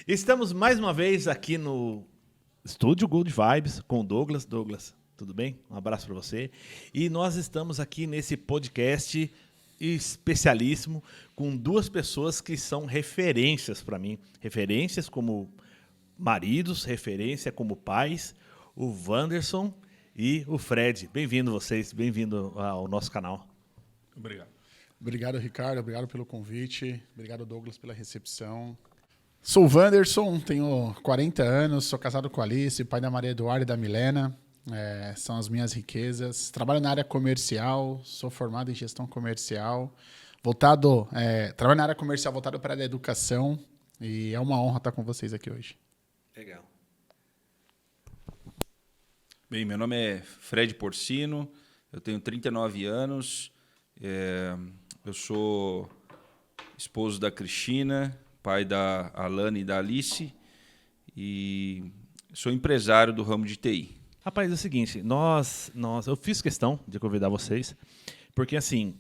Estamos mais uma vez aqui no Estúdio Good Vibes com o Douglas. Douglas, tudo bem? Um abraço para você. E nós estamos aqui nesse podcast especialíssimo com duas pessoas que são referências para mim. Referências como maridos, referência como pais, o Wanderson e o Fred. Bem-vindo vocês, bem-vindo ao nosso canal. Obrigado. Obrigado, Ricardo. Obrigado pelo convite. Obrigado, Douglas, pela recepção. Sou o Wanderson, tenho 40 anos, sou casado com a Alice, pai da Maria Eduarda e da Milena. São as minhas riquezas. Trabalho na área comercial, sou formado em gestão comercial. Trabalho na área comercial voltado para a educação. E é uma honra estar com vocês aqui hoje. Legal. Bem, meu nome é Fred Porcino, eu tenho 39 anos, eu sou esposo da Cristina, pai da Alana e da Alice, e sou empresário do ramo de TI. Rapaz, é o seguinte, eu fiz questão de convidar vocês, porque assim,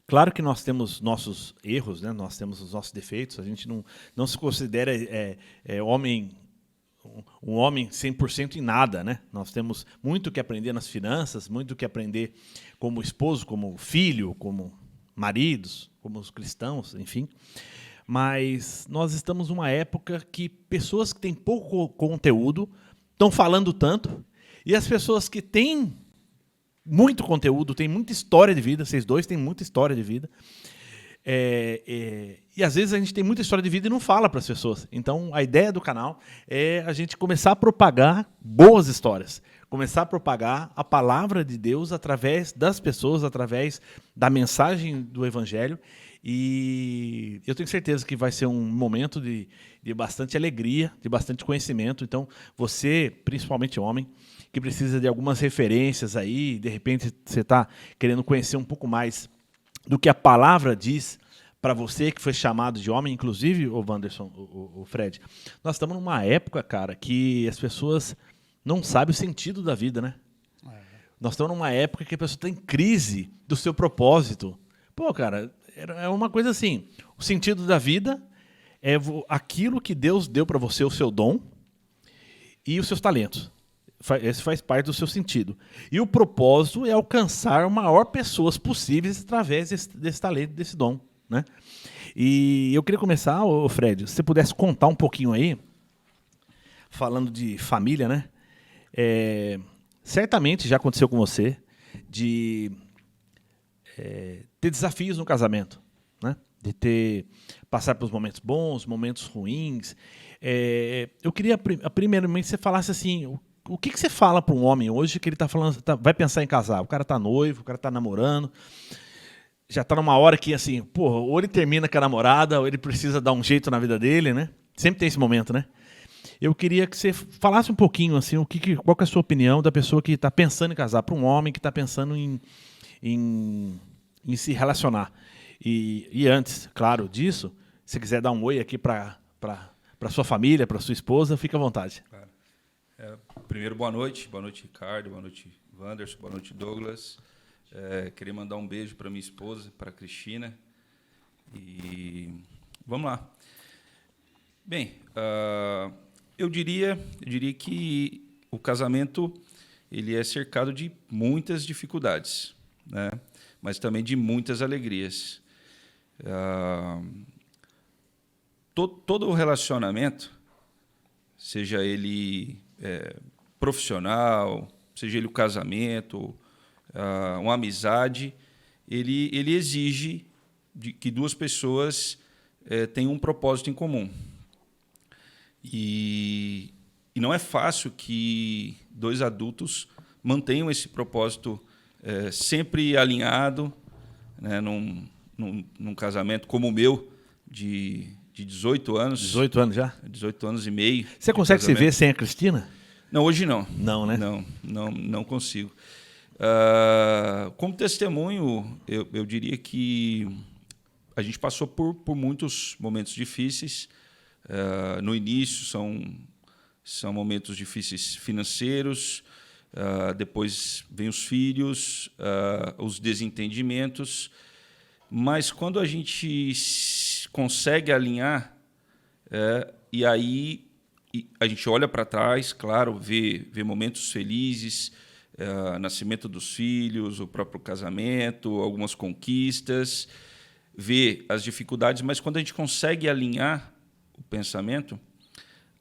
claro que nós temos nossos erros, né? Nós temos os nossos defeitos, a gente não se considera um homem 100% em nada, né? Nós temos muito que aprender nas finanças, muito que aprender como esposo, como filho, como maridos, como os cristãos, enfim. Mas nós estamos numa época que pessoas que têm pouco conteúdo estão falando tanto, e as pessoas que têm muito conteúdo, têm muita história de vida, vocês dois têm muita história de vida, e às vezes a gente tem muita história de vida e não fala para as pessoas. Então a ideia do canal é a gente começar a propagar boas histórias, começar a propagar a palavra de Deus através das pessoas, através da mensagem do Evangelho. E eu tenho certeza que vai ser um momento de bastante alegria, de bastante conhecimento. Então você, principalmente homem, que precisa de algumas referências aí, de repente você está querendo conhecer um pouco mais do que a palavra diz para você que foi chamado de homem, inclusive, o Wanderson, o Fred. Nós estamos numa época, cara, que as pessoas não sabem o sentido da vida, né? Nós estamos numa época que a pessoa está em crise do seu propósito. Pô, cara, é uma coisa assim, o sentido da vida é aquilo que Deus deu para você, o seu dom e os seus talentos. Esse faz parte do seu sentido. E o propósito é alcançar o maior pessoas possíveis através desse talento, desse dom, né? E eu queria começar, Fred, se você pudesse contar um pouquinho aí, falando de família, né? Certamente já aconteceu com você de ter desafios no casamento, né? De passar pelos momentos bons, momentos ruins. Eu queria, primeiramente, que você falasse assim, o que você fala para um homem hoje que ele está falando, vai pensar em casar? O cara está noivo, o cara está namorando, já está numa hora que, assim, porra, ou ele termina com a namorada, ou ele precisa dar um jeito na vida dele, né? Sempre tem esse momento, né? Eu queria que você falasse um pouquinho, assim, qual que é a sua opinião da pessoa que está pensando em casar, para um homem que está pensando em se relacionar. E antes, claro, disso, se quiser dar um oi aqui para sua família, para sua esposa, fica à vontade. Claro. Primeiro, boa noite, Ricardo, boa noite, Wanderson, boa noite, Douglas. Queria mandar um beijo para minha esposa, para a Cristina. E vamos lá. Bem, eu diria que o casamento ele é cercado de muitas dificuldades, né? Mas também de muitas alegrias. Todo o relacionamento, seja ele profissional, seja ele o casamento, uma amizade, ele exige que duas pessoas tenham um propósito em comum. E não é fácil que dois adultos mantenham esse propósito sempre alinhado, né, num casamento como o meu, de 18 anos. 18 anos já? 18 anos e meio. Você consegue se ver sem a Cristina? Não, hoje não. Não, né? Não consigo. Como testemunho, eu diria que a gente passou por muitos momentos difíceis. No início, são momentos difíceis financeiros, depois vem os filhos, os desentendimentos. Mas quando a gente consegue alinhar, E aí a gente olha para trás, claro, vê momentos felizes, nascimento dos filhos, o próprio casamento, algumas conquistas, vê as dificuldades, mas quando a gente consegue alinhar o pensamento,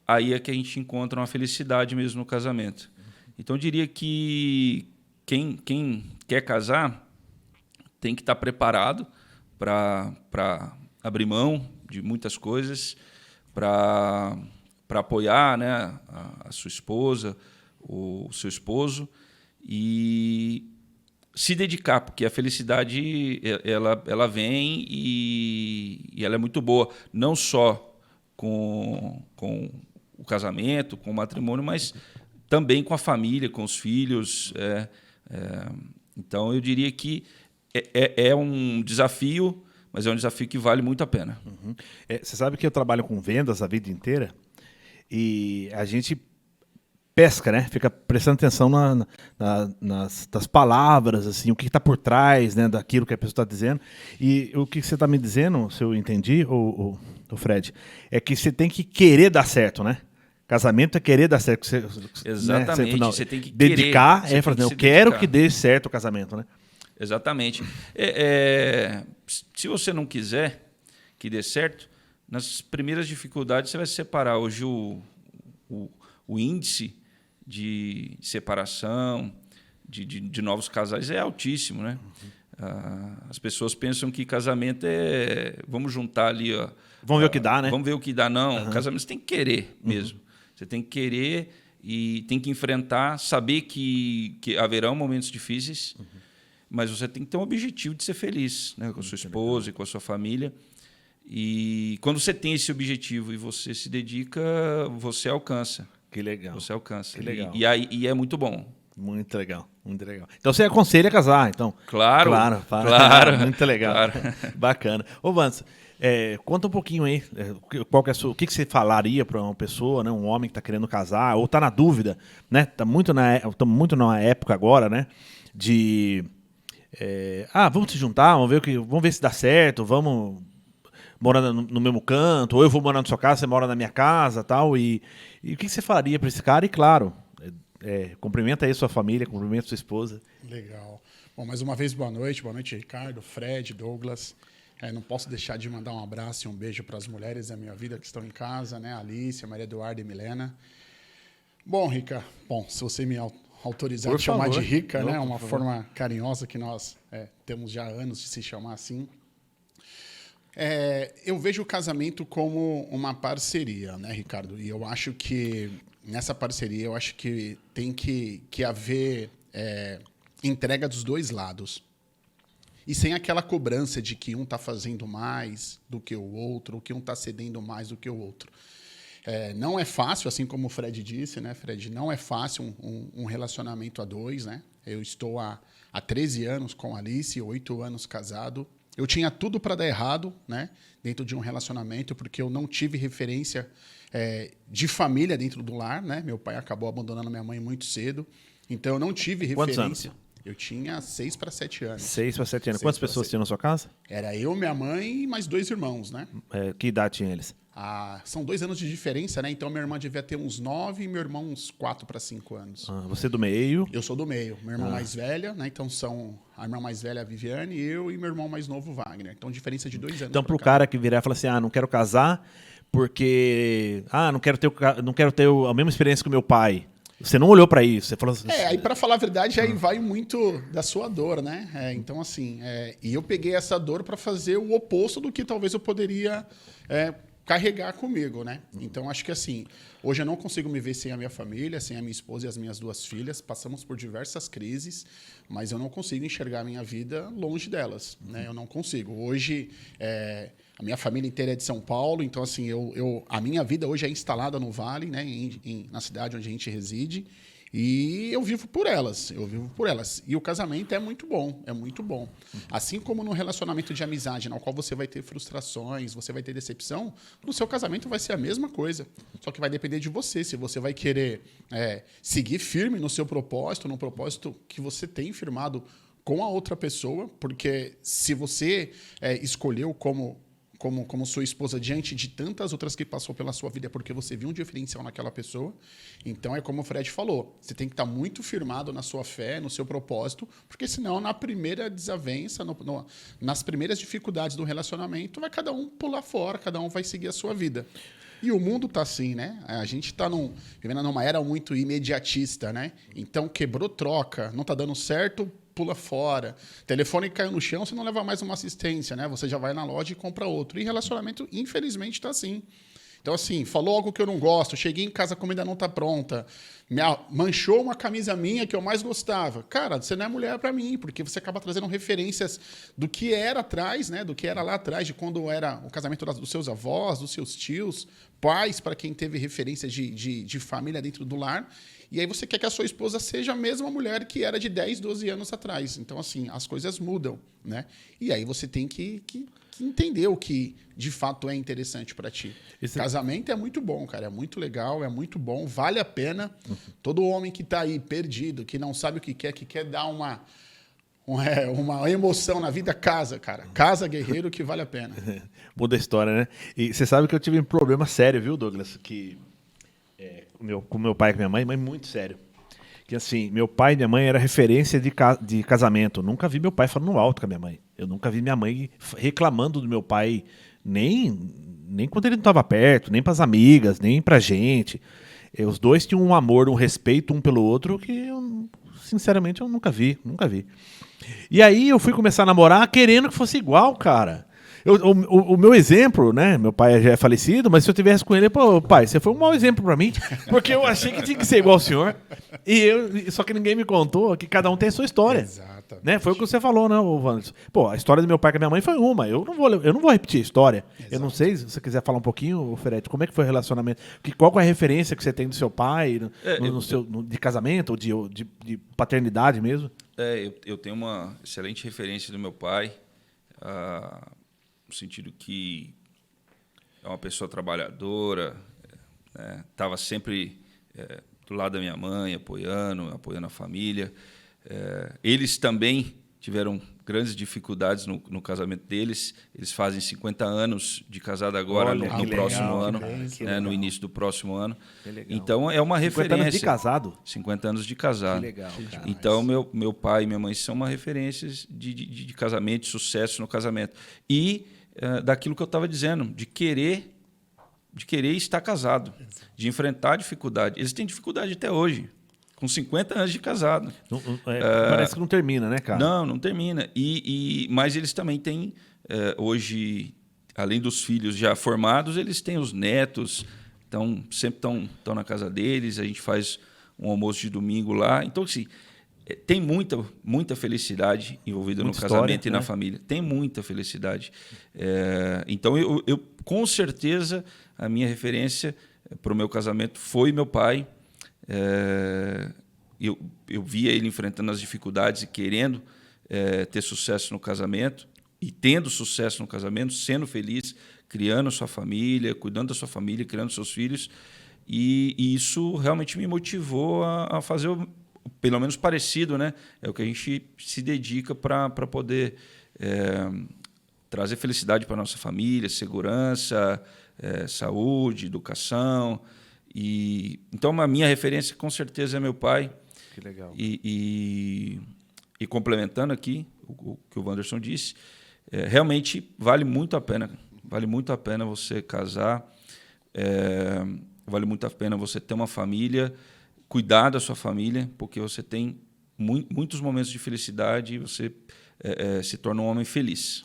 aí é que a gente encontra uma felicidade mesmo no casamento. Então, eu diria que quem quer casar tem que estar preparado para abrir mão de muitas coisas, para apoiar, né, a sua esposa, o seu esposo, e se dedicar, porque a felicidade ela vem e ela é muito boa, não só com o casamento, com o matrimônio, mas também com a família, com os filhos. Então, eu diria que é um desafio, mas é um desafio que vale muito a pena. Uhum. Você sabe que eu trabalho com vendas a vida inteira e a gente pesca, né? Fica prestando atenção nas palavras, assim, o que está por trás, né, daquilo que a pessoa está dizendo. E o que você está me dizendo, se eu entendi, o Fred, é que você tem que querer dar certo, né? Casamento é querer dar certo. Exatamente. Né? Você tem que dedicar, querer, falar, eu quero que dê certo o casamento, né? Exatamente. Se você não quiser que dê certo, nas primeiras dificuldades você vai se separar. Hoje o índice de separação de novos casais é altíssimo, né? As pessoas pensam que casamento é vamos juntar ali, ó, vamos ver o que dá, né? Vamos ver o que dá. Não, casamento você tem que querer mesmo. Você tem que querer e tem que enfrentar, saber que haverão momentos difíceis, mas você tem que ter um objetivo de ser feliz, né, com a sua esposa e com a sua família. E quando você tem esse objetivo e você se dedica, você alcança. Que legal. Você alcança. Que legal. E é muito bom. Muito legal, muito legal. Então você aconselha a casar, então? Claro. Muito legal. Claro. Bacana. Ô, Vance, conta um pouquinho aí, o que você falaria para uma pessoa, né, um homem que está querendo casar, ou está na dúvida, né? Estamos muito na época agora, né? De vamos se juntar, vamos ver se dá certo, vamos morar no mesmo canto, ou eu vou morar na sua casa, você mora na minha casa, tal. E o que você falaria para esse cara? E claro, cumprimenta aí sua família, cumprimenta sua esposa. Legal. Bom, mais uma vez, boa noite, Ricardo, Fred, Douglas. Não posso deixar de mandar um abraço e um beijo para as mulheres da minha vida que estão em casa, né? Alice, Maria Eduarda e Milena. Bom, Rica, se você me autorizar por a chamar favor. de Rica, Não, né? Uma forma carinhosa que nós temos já há anos de se chamar assim. Eu vejo o casamento como uma parceria, né, Ricardo? E eu acho que nessa parceria, tem que haver entrega dos dois lados. E sem aquela cobrança de que um está fazendo mais do que o outro, ou que um está cedendo mais do que o outro. Não é fácil, assim como o Fred disse, né, Fred? Não é fácil um relacionamento a dois, né? Eu estou há 13 anos com a Alice, 8 anos casado. Eu tinha tudo para dar errado, né, dentro de um relacionamento, porque eu não tive referência de família dentro do lar, né? Meu pai acabou abandonando minha mãe muito cedo, então eu não tive referência. Quantos anos? Eu tinha 6 para 7 anos. 6 para 7 anos. Quantas pessoas tinham na sua casa? Era eu, minha mãe e mais 2 irmãos, né? Que idade tinham eles? São 2 anos de diferença, né? Então minha irmã devia ter uns 9 e meu irmão uns 4 para 5 anos. Você do meio? Eu sou do meio. Minha irmã mais velha, né? Então são a irmã mais velha, a Viviane, eu e meu irmão mais novo, o Wagner. Então diferença de 2 anos. Então pro cara que virar e falar assim, não quero casar porque não quero ter a mesma experiência que o meu pai. Você não olhou para isso, você falou assim... aí para falar a verdade, aí vai muito da sua dor, né? Então assim, e eu peguei essa dor para fazer o oposto do que talvez eu poderia carregar comigo, né? Então acho que assim, hoje eu não consigo me ver sem a minha família, sem a minha esposa e as minhas 2 filhas. Passamos por diversas crises, mas eu não consigo enxergar a minha vida longe delas, né? Eu não consigo. Hoje a minha família inteira é de São Paulo, então assim, a minha vida hoje é instalada no Vale, né, na cidade onde a gente reside, e eu vivo por elas. E o casamento é muito bom, é muito bom. Assim como no relacionamento de amizade, no qual você vai ter frustrações, você vai ter decepção, no seu casamento vai ser a mesma coisa. Só que vai depender de você, se você vai querer seguir firme no seu propósito, no propósito que você tem firmado com a outra pessoa, porque se você escolheu como como sua esposa diante de tantas outras que passou pela sua vida, porque você viu um diferencial naquela pessoa. Então, é como o Fred falou, você tem que estar muito firmado na sua fé, no seu propósito, porque senão, na primeira desavença, nas primeiras dificuldades do relacionamento, vai cada um pular fora, cada um vai seguir a sua vida. E o mundo tá assim, né? A gente tá vivendo numa era muito imediatista, né? Então, quebrou, troca, não tá dando certo, pula fora. Telefone caiu no chão, você não leva mais uma assistência, né? Você já vai na loja e compra outro. E relacionamento, infelizmente, tá assim. Então, assim, falou algo que eu não gosto, cheguei em casa, a comida não tá pronta, manchou uma camisa minha que eu mais gostava. Cara, você não é mulher para mim, porque você acaba trazendo referências do que era atrás, né? Do que era lá atrás, de quando era o casamento dos seus avós, dos seus tios, pais, para quem teve referências de família dentro do lar. E aí você quer que a sua esposa seja a mesma mulher que era de 10, 12 anos atrás. Então, assim, as coisas mudam, né? E aí você tem que entender o que de fato é interessante para ti. Casamento é muito bom, cara. É muito legal, é muito bom, vale a pena. Todo homem que está aí perdido, que não sabe o que quer dar uma emoção na vida, casa, cara. Casa, guerreiro, que vale a pena. Muda a história, né? E você sabe que eu tive um problema sério, viu, Douglas? Com meu pai e com minha mãe, mas muito sério. Que assim, meu pai e minha mãe era referência de casamento. Eu nunca vi meu pai falando alto com a minha mãe. Eu nunca vi minha mãe reclamando do meu pai, nem quando ele não estava perto, nem para as amigas, nem pra gente. Os dois tinham um amor, um respeito um pelo outro que eu, sinceramente, eu nunca vi. E aí eu fui começar a namorar querendo que fosse igual, cara. O meu exemplo, né? Meu pai já é falecido, mas se eu tivesse com ele, pô, pai, você foi um mau exemplo pra mim, porque eu achei que tinha que ser igual ao senhor. Só que ninguém me contou que cada um tem a sua história. Exatamente. Né? Foi o que você falou, né, Wanderson? Pô, a história do meu pai com a minha mãe foi uma. Eu não vou repetir a história. Exato. Eu não sei se você quiser falar um pouquinho, Ferretti, como é que foi o relacionamento? Qual é a referência que você tem do seu pai, de casamento, ou de paternidade mesmo? Eu tenho uma excelente referência do meu pai. No sentido que é uma pessoa trabalhadora, estava sempre do lado da minha mãe, apoiando a família. Eles também tiveram grandes dificuldades no casamento deles. Eles fazem 50 anos de casado agora, no próximo ano, no início do próximo ano. Então, é uma referência. 50 anos de casado? 50 anos de casado. Que legal, cara. Então, meu pai e minha mãe são uma referência de casamento, de sucesso no casamento. E daquilo que eu estava dizendo, de querer estar casado, de enfrentar a dificuldade. Eles têm dificuldade até hoje, com 50 anos de casado. Parece que não termina, né, cara? Não termina. Mas eles também têm, hoje, além dos filhos já formados, eles têm os netos, sempre estão na casa deles, a gente faz um almoço de domingo lá. Então, assim, tem muita felicidade envolvida no casamento e na família. Tem muita felicidade. Então, eu com certeza, a minha referência para o meu casamento foi meu pai. Eu via ele enfrentando as dificuldades e querendo ter sucesso no casamento, e tendo sucesso no casamento, sendo feliz, criando sua família, cuidando da sua família, criando seus filhos. E isso realmente me motivou a fazer pelo menos parecido, né? É o que a gente se dedica para poder trazer felicidade para a nossa família, segurança, saúde, educação. Então, a minha referência, com certeza, é meu pai. Que legal. E complementando aqui o que o Wanderson disse, realmente vale muito a pena. Vale muito a pena você casar, vale muito a pena você ter uma família, cuidar da sua família, porque você tem muitos momentos de felicidade e você se torna um homem feliz.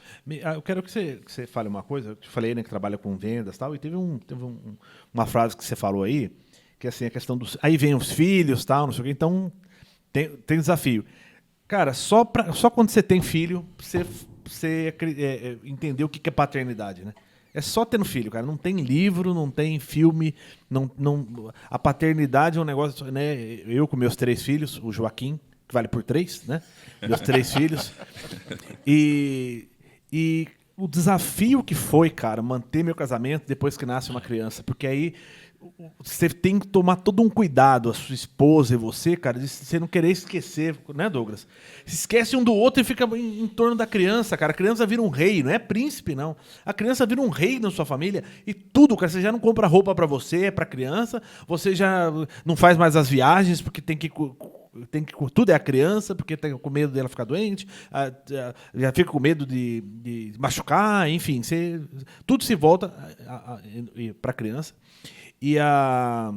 Eu quero que você fale uma coisa. Eu te falei, né, que trabalha com vendas e tal, e teve uma frase que você falou aí, que assim, a questão dos... Aí vem os filhos, tal, não sei o quê, então tem desafio. Cara, só quando você tem filho, você entender o que é paternidade, né? É só tendo filho, cara. Não tem livro, não tem filme. A paternidade é um negócio, né? Eu com meus 3 filhos, o Joaquim, que vale por 3, né? Meus 3 filhos. E o desafio que foi, cara, manter meu casamento depois que nasce uma criança. Porque aí você tem que tomar todo um cuidado, a sua esposa e você, cara, de você não querer esquecer, né, Douglas? Se esquece um do outro e fica em torno da criança, cara. A criança vira um rei, não é príncipe, não. A criança vira um rei na sua família e tudo, cara. Você já não compra roupa pra você, pra criança, você já não faz mais as viagens porque tem que tudo é a criança, porque tem com medo dela ficar doente, já fica com medo de machucar, enfim, tudo se volta para a criança. E a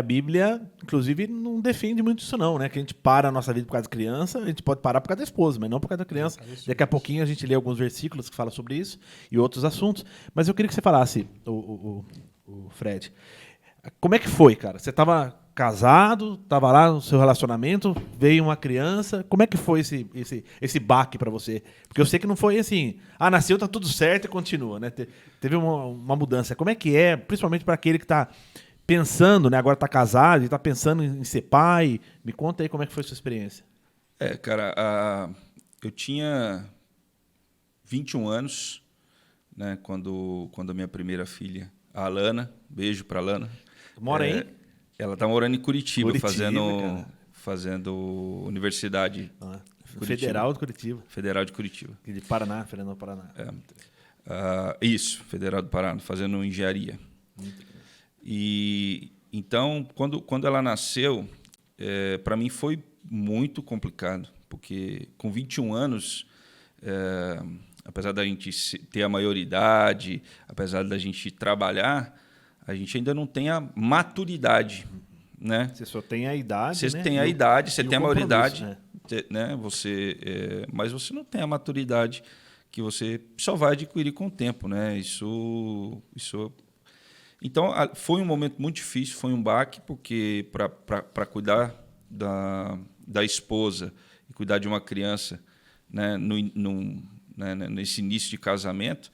Bíblia, inclusive, não defende muito isso não, né? Que a gente para a nossa vida por causa da criança, a gente pode parar por causa da esposa, mas não por causa da criança. Daqui a pouquinho a gente lê alguns versículos que falam sobre isso e outros assuntos. Mas eu queria que você falasse, o Fred, como é que foi, cara? Você estava casado, estava lá no seu relacionamento, veio uma criança. Como é que foi esse baque para você? Porque eu sei que não foi assim, nasceu, tá tudo certo e continua, né? Teve uma mudança. Como é que é, principalmente para aquele que está pensando, né? Agora está casado e está pensando em ser pai. Me conta aí como é que foi a sua experiência. Cara, eu tinha 21 anos, né? Quando a minha primeira filha, a Alana, beijo para a Alana. Mora aí? Ela está morando em Curitiba fazendo universidade. Federal de Curitiba. Federal de Curitiba. De Paraná, Fernando do Paraná. Isso, Federal do Paraná, fazendo engenharia. E então, quando ela nasceu, para mim foi muito complicado, porque com 21 anos, apesar da gente ter a maioridade, apesar da gente trabalhar, a gente ainda não tem a maturidade, né? Você só tem a idade, você tem a idade, você tem a maioridade, né? Mas você não tem a maturidade que você só vai adquirir com o tempo, né? Então foi um momento muito difícil, foi um baque, porque para cuidar da esposa e cuidar de uma criança, né? Nesse início de casamento,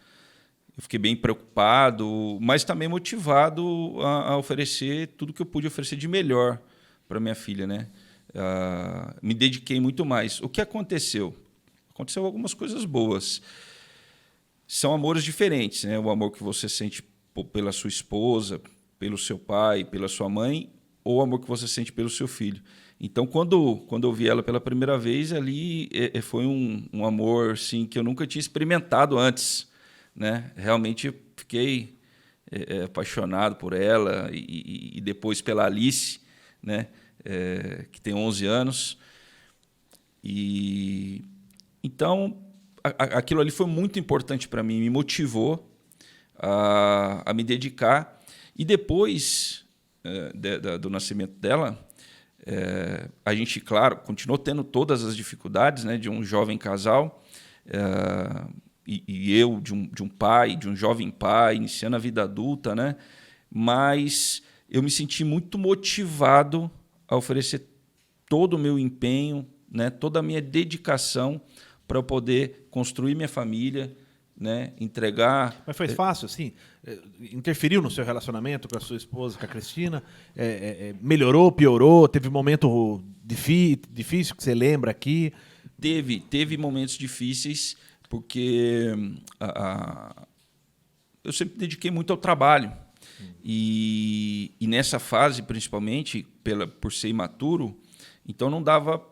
eu fiquei bem preocupado, mas também motivado a oferecer tudo que eu pude oferecer de melhor para minha filha, né? Me dediquei muito mais. O que aconteceu? Aconteceu algumas coisas boas. São amores diferentes, né? O amor que você sente pela sua esposa, pelo seu pai, pela sua mãe, ou o amor que você sente pelo seu filho. Então, quando eu vi ela pela primeira vez, ali foi um amor assim, que eu nunca tinha experimentado antes, né? Realmente eu fiquei apaixonado por ela e depois pela Alice, né? Que tem 11 anos. E então aquilo ali foi muito importante para mim, me motivou a me dedicar. E depois do nascimento dela, a gente, claro, continuou tendo todas as dificuldades, né, de um jovem casal, e eu de um pai, de um jovem pai, iniciando a vida adulta, né? Mas eu me senti muito motivado a oferecer todo o meu empenho, né? Toda a minha dedicação para eu poder construir minha família, né? Entregar. Mas foi fácil, assim? Interferiu no seu relacionamento com a sua esposa, com a Cristina? Melhorou, piorou? Teve momento difícil que você lembra aqui? Teve momentos difíceis, porque eu sempre me dediquei muito ao trabalho. E nessa fase, principalmente, por ser imaturo, então não dava,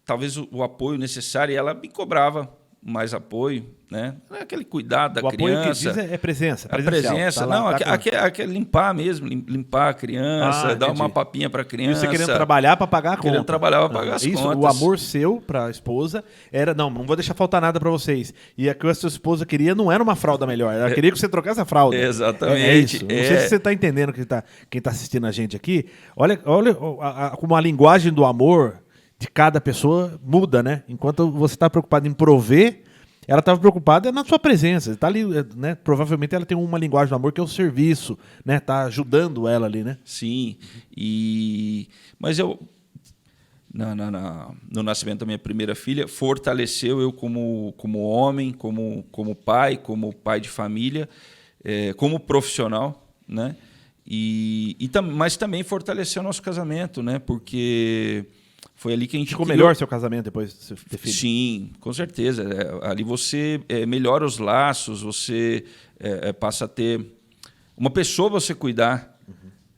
talvez, o apoio necessário, e ela me cobrava mais apoio, né? Aquele cuidado da criança. O apoio que diz é presença. A presença, não, aquele limpar mesmo, limpar a criança, dar uma papinha para a criança. E você querendo trabalhar para pagar a conta. Querendo trabalhar para pagar as contas. O amor seu para a esposa era, não vou deixar faltar nada para vocês. E a que a sua esposa queria não era uma fralda melhor, ela queria que você trocasse a fralda. Exatamente. Isso. Não sei se você está entendendo quem tá assistindo a gente aqui. Olha como a linguagem do amor de cada pessoa muda, né? Enquanto você está preocupado em prover, ela estava preocupada na sua presença. Está ali, né? Provavelmente ela tem uma linguagem do amor que é o serviço, né? Tá ajudando ela ali, né? Sim. Mas eu no nascimento da minha primeira filha fortaleceu eu como homem, como pai de família, como profissional, né? Mas também fortaleceu o nosso casamento, né? Porque foi ali que a gente Ficou criou- melhor seu casamento depois de ter filho? Sim, com certeza. Ali você melhora os laços, você passa a ter uma pessoa para você cuidar.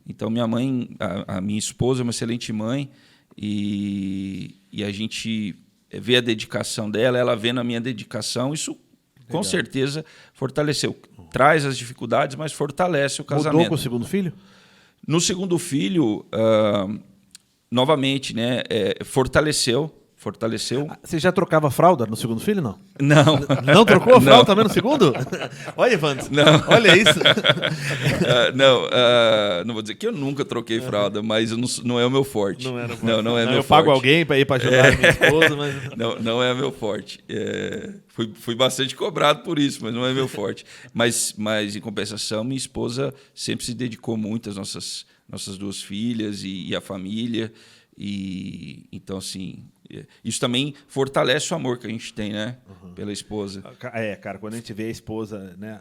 Então, minha mãe, a minha esposa é uma excelente mãe e a gente vê a dedicação dela, ela vendo a minha dedicação, isso com certeza fortaleceu. Traz as dificuldades, mas fortalece o casamento. Mudou com o segundo filho? No segundo filho, novamente, né, fortaleceu. Você já trocava fralda no segundo filho, não? Não. Não trocou a Não. fralda também no segundo? Olha, Evandro. Não. Olha isso. Não vou dizer que eu nunca troquei fralda, mas não é o meu forte. Não era Não é meu eu forte. pago alguém para ir para ajudar a minha esposa, mas... Não é meu forte. Fui bastante cobrado por isso, mas não é meu forte. Mas em compensação, minha esposa sempre se dedicou muito às nossas duas filhas e à família. E então, assim, isso também fortalece o amor que a gente tem, né, pela esposa. Cara, quando a gente vê a esposa, né?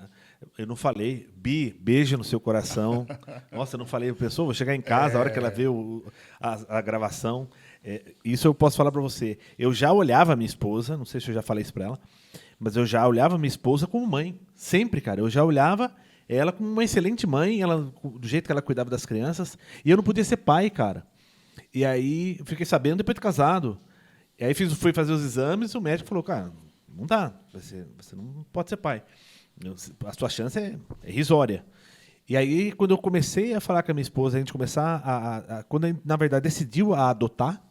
Eu não falei, Bi, beijo no seu coração. Nossa, eu não falei, pessoa, vou chegar em casa, a hora que ela vê a gravação. Isso eu posso falar para você. Eu já olhava a minha esposa, não sei se eu já falei isso para ela, mas eu já olhava a minha esposa como mãe. Sempre, cara. Eu já olhava ela como uma excelente mãe, ela, do jeito que ela cuidava das crianças. E eu não podia ser pai, cara. E aí eu fiquei sabendo depois de casado. E aí fui fazer os exames e o médico falou, cara, não dá, você não pode ser pai. A sua chance é irrisória. E aí, quando eu comecei a falar com a minha esposa, a gente começar quando a gente, na verdade, decidiu a adotar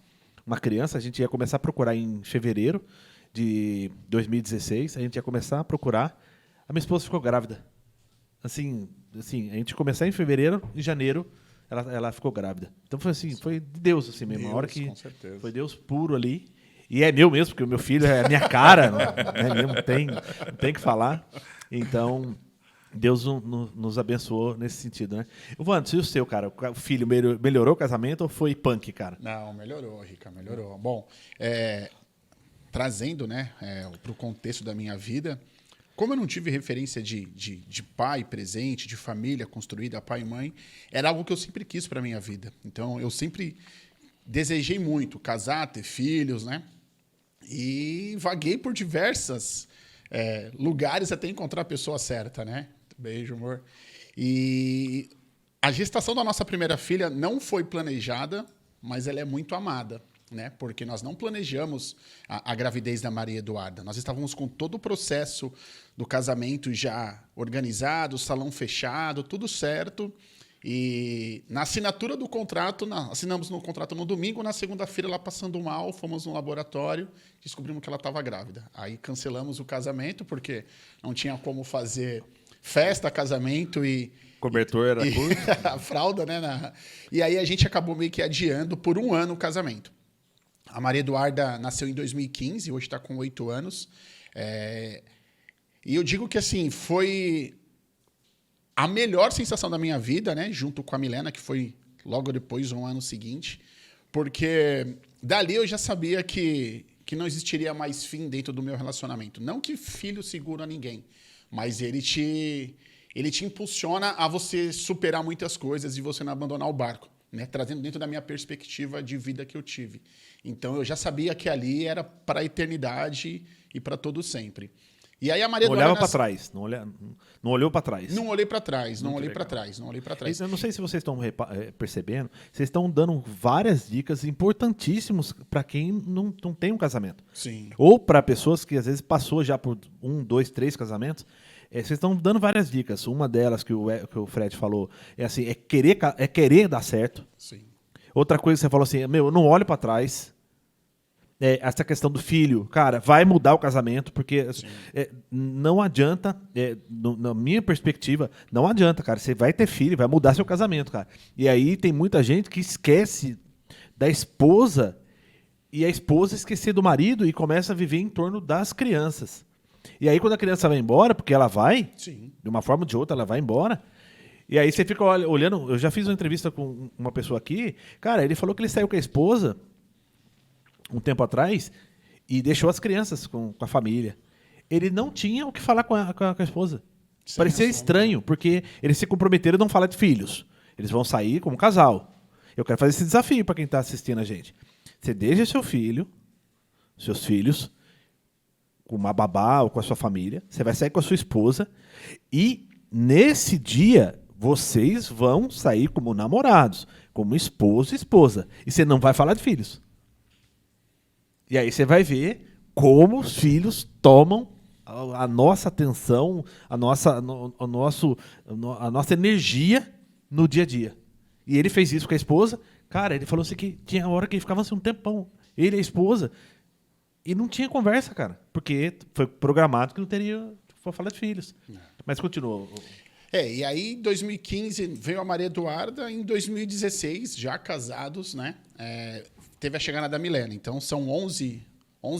uma criança, a gente ia começar a procurar em fevereiro de 2016, a gente ia começar a procurar, a minha esposa ficou grávida. Assim, a gente começar em fevereiro, em janeiro, ela ficou grávida. Então foi assim, foi de Deus assim mesmo. Deus, a hora que com certeza. foi Deus puro ali. E é meu mesmo, porque o meu filho é a minha cara, né? Não tem que falar. Então, Deus nos abençoou nesse sentido, né? Wander, e o seu, cara? O filho melhorou o casamento ou foi punk, cara? Não, melhorou, Rica, melhorou. Bom, trazendo, né, para o contexto da minha vida, como eu não tive referência de pai presente, de família construída, pai e mãe, era algo que eu sempre quis para minha vida. Então, eu sempre desejei muito casar, ter filhos, né? E vaguei por diversos lugares até encontrar a pessoa certa, né? Beijo, amor. E a gestação da nossa primeira filha não foi planejada, mas ela é muito amada, né? Porque nós não planejamos a gravidez da Maria Eduarda. Nós estávamos com todo o processo do casamento já organizado, salão fechado, tudo certo. E na assinatura do contrato, assinamos no contrato no domingo, na segunda-feira, ela passando mal, fomos no laboratório, descobrimos que ela estava grávida. Aí cancelamos o casamento, porque não tinha como fazer festa, casamento e... Cobertor era curto. a fralda, né? E aí a gente acabou meio que adiando por 1 ano o casamento. A Maria Eduarda nasceu em 2015, hoje está com 8 anos. E eu digo que, assim, foi a melhor sensação da minha vida, né? Junto com a Milena, que foi logo depois, no ano seguinte. Porque dali eu já sabia que não existiria mais fim dentro do meu relacionamento. Não que filho segura ninguém, mas ele te impulsiona a você superar muitas coisas e você não abandonar o barco, né? Trazendo dentro da minha perspectiva de vida que eu tive. Então, eu já sabia que ali era para a eternidade e para todo sempre. E aí a Maria Não Eduarda olhava para trás. Não olhou para trás. Não olhei para trás, não Muito olhei para legal. trás, não olhei para trás. Eu não sei se vocês estão percebendo, vocês estão dando várias dicas importantíssimas para quem não tem um casamento. Sim. Ou para pessoas que às vezes passou já por 1, 2, 3 casamentos. Vocês estão dando várias dicas. Uma delas que o Fred falou é assim, é querer dar certo. Sim. Outra coisa que você falou assim, eu não olho para trás. Essa questão do filho, cara, vai mudar o casamento, porque não adianta, na minha perspectiva, não adianta, cara. Você vai ter filho, vai mudar seu casamento, cara. E aí tem muita gente que esquece da esposa e a esposa esquecer do marido e começa a viver em torno das crianças. E aí quando a criança vai embora, porque ela vai, Sim. de uma forma ou de outra, ela vai embora. E aí você fica olhando, eu já fiz uma entrevista com uma pessoa aqui, cara, ele falou que ele saiu com a esposa um tempo atrás e deixou as crianças com a família. Ele não tinha o que falar com a esposa. Sim, Parecia estranho, porque eles se comprometeram a não falar de filhos. Eles vão sair como casal. Eu quero fazer esse desafio para quem está assistindo a gente. Você deixa seus filhos, com uma babá ou com a sua família, você vai sair com a sua esposa e nesse dia vocês vão sair como namorados, como esposo e esposa. E você não vai falar de filhos. E aí você vai ver como os filhos tomam a nossa atenção, a nossa energia no dia a dia. E ele fez isso com a esposa. Cara, ele falou assim que tinha hora que ele ficava assim um tempão. Ele e a esposa. E não tinha conversa, cara. Porque foi programado que não teria falar de filhos. Mas continua. E aí em 2015 veio a Maria Eduarda, em 2016, já casados, né? Teve a chegada da Milena. Então são 11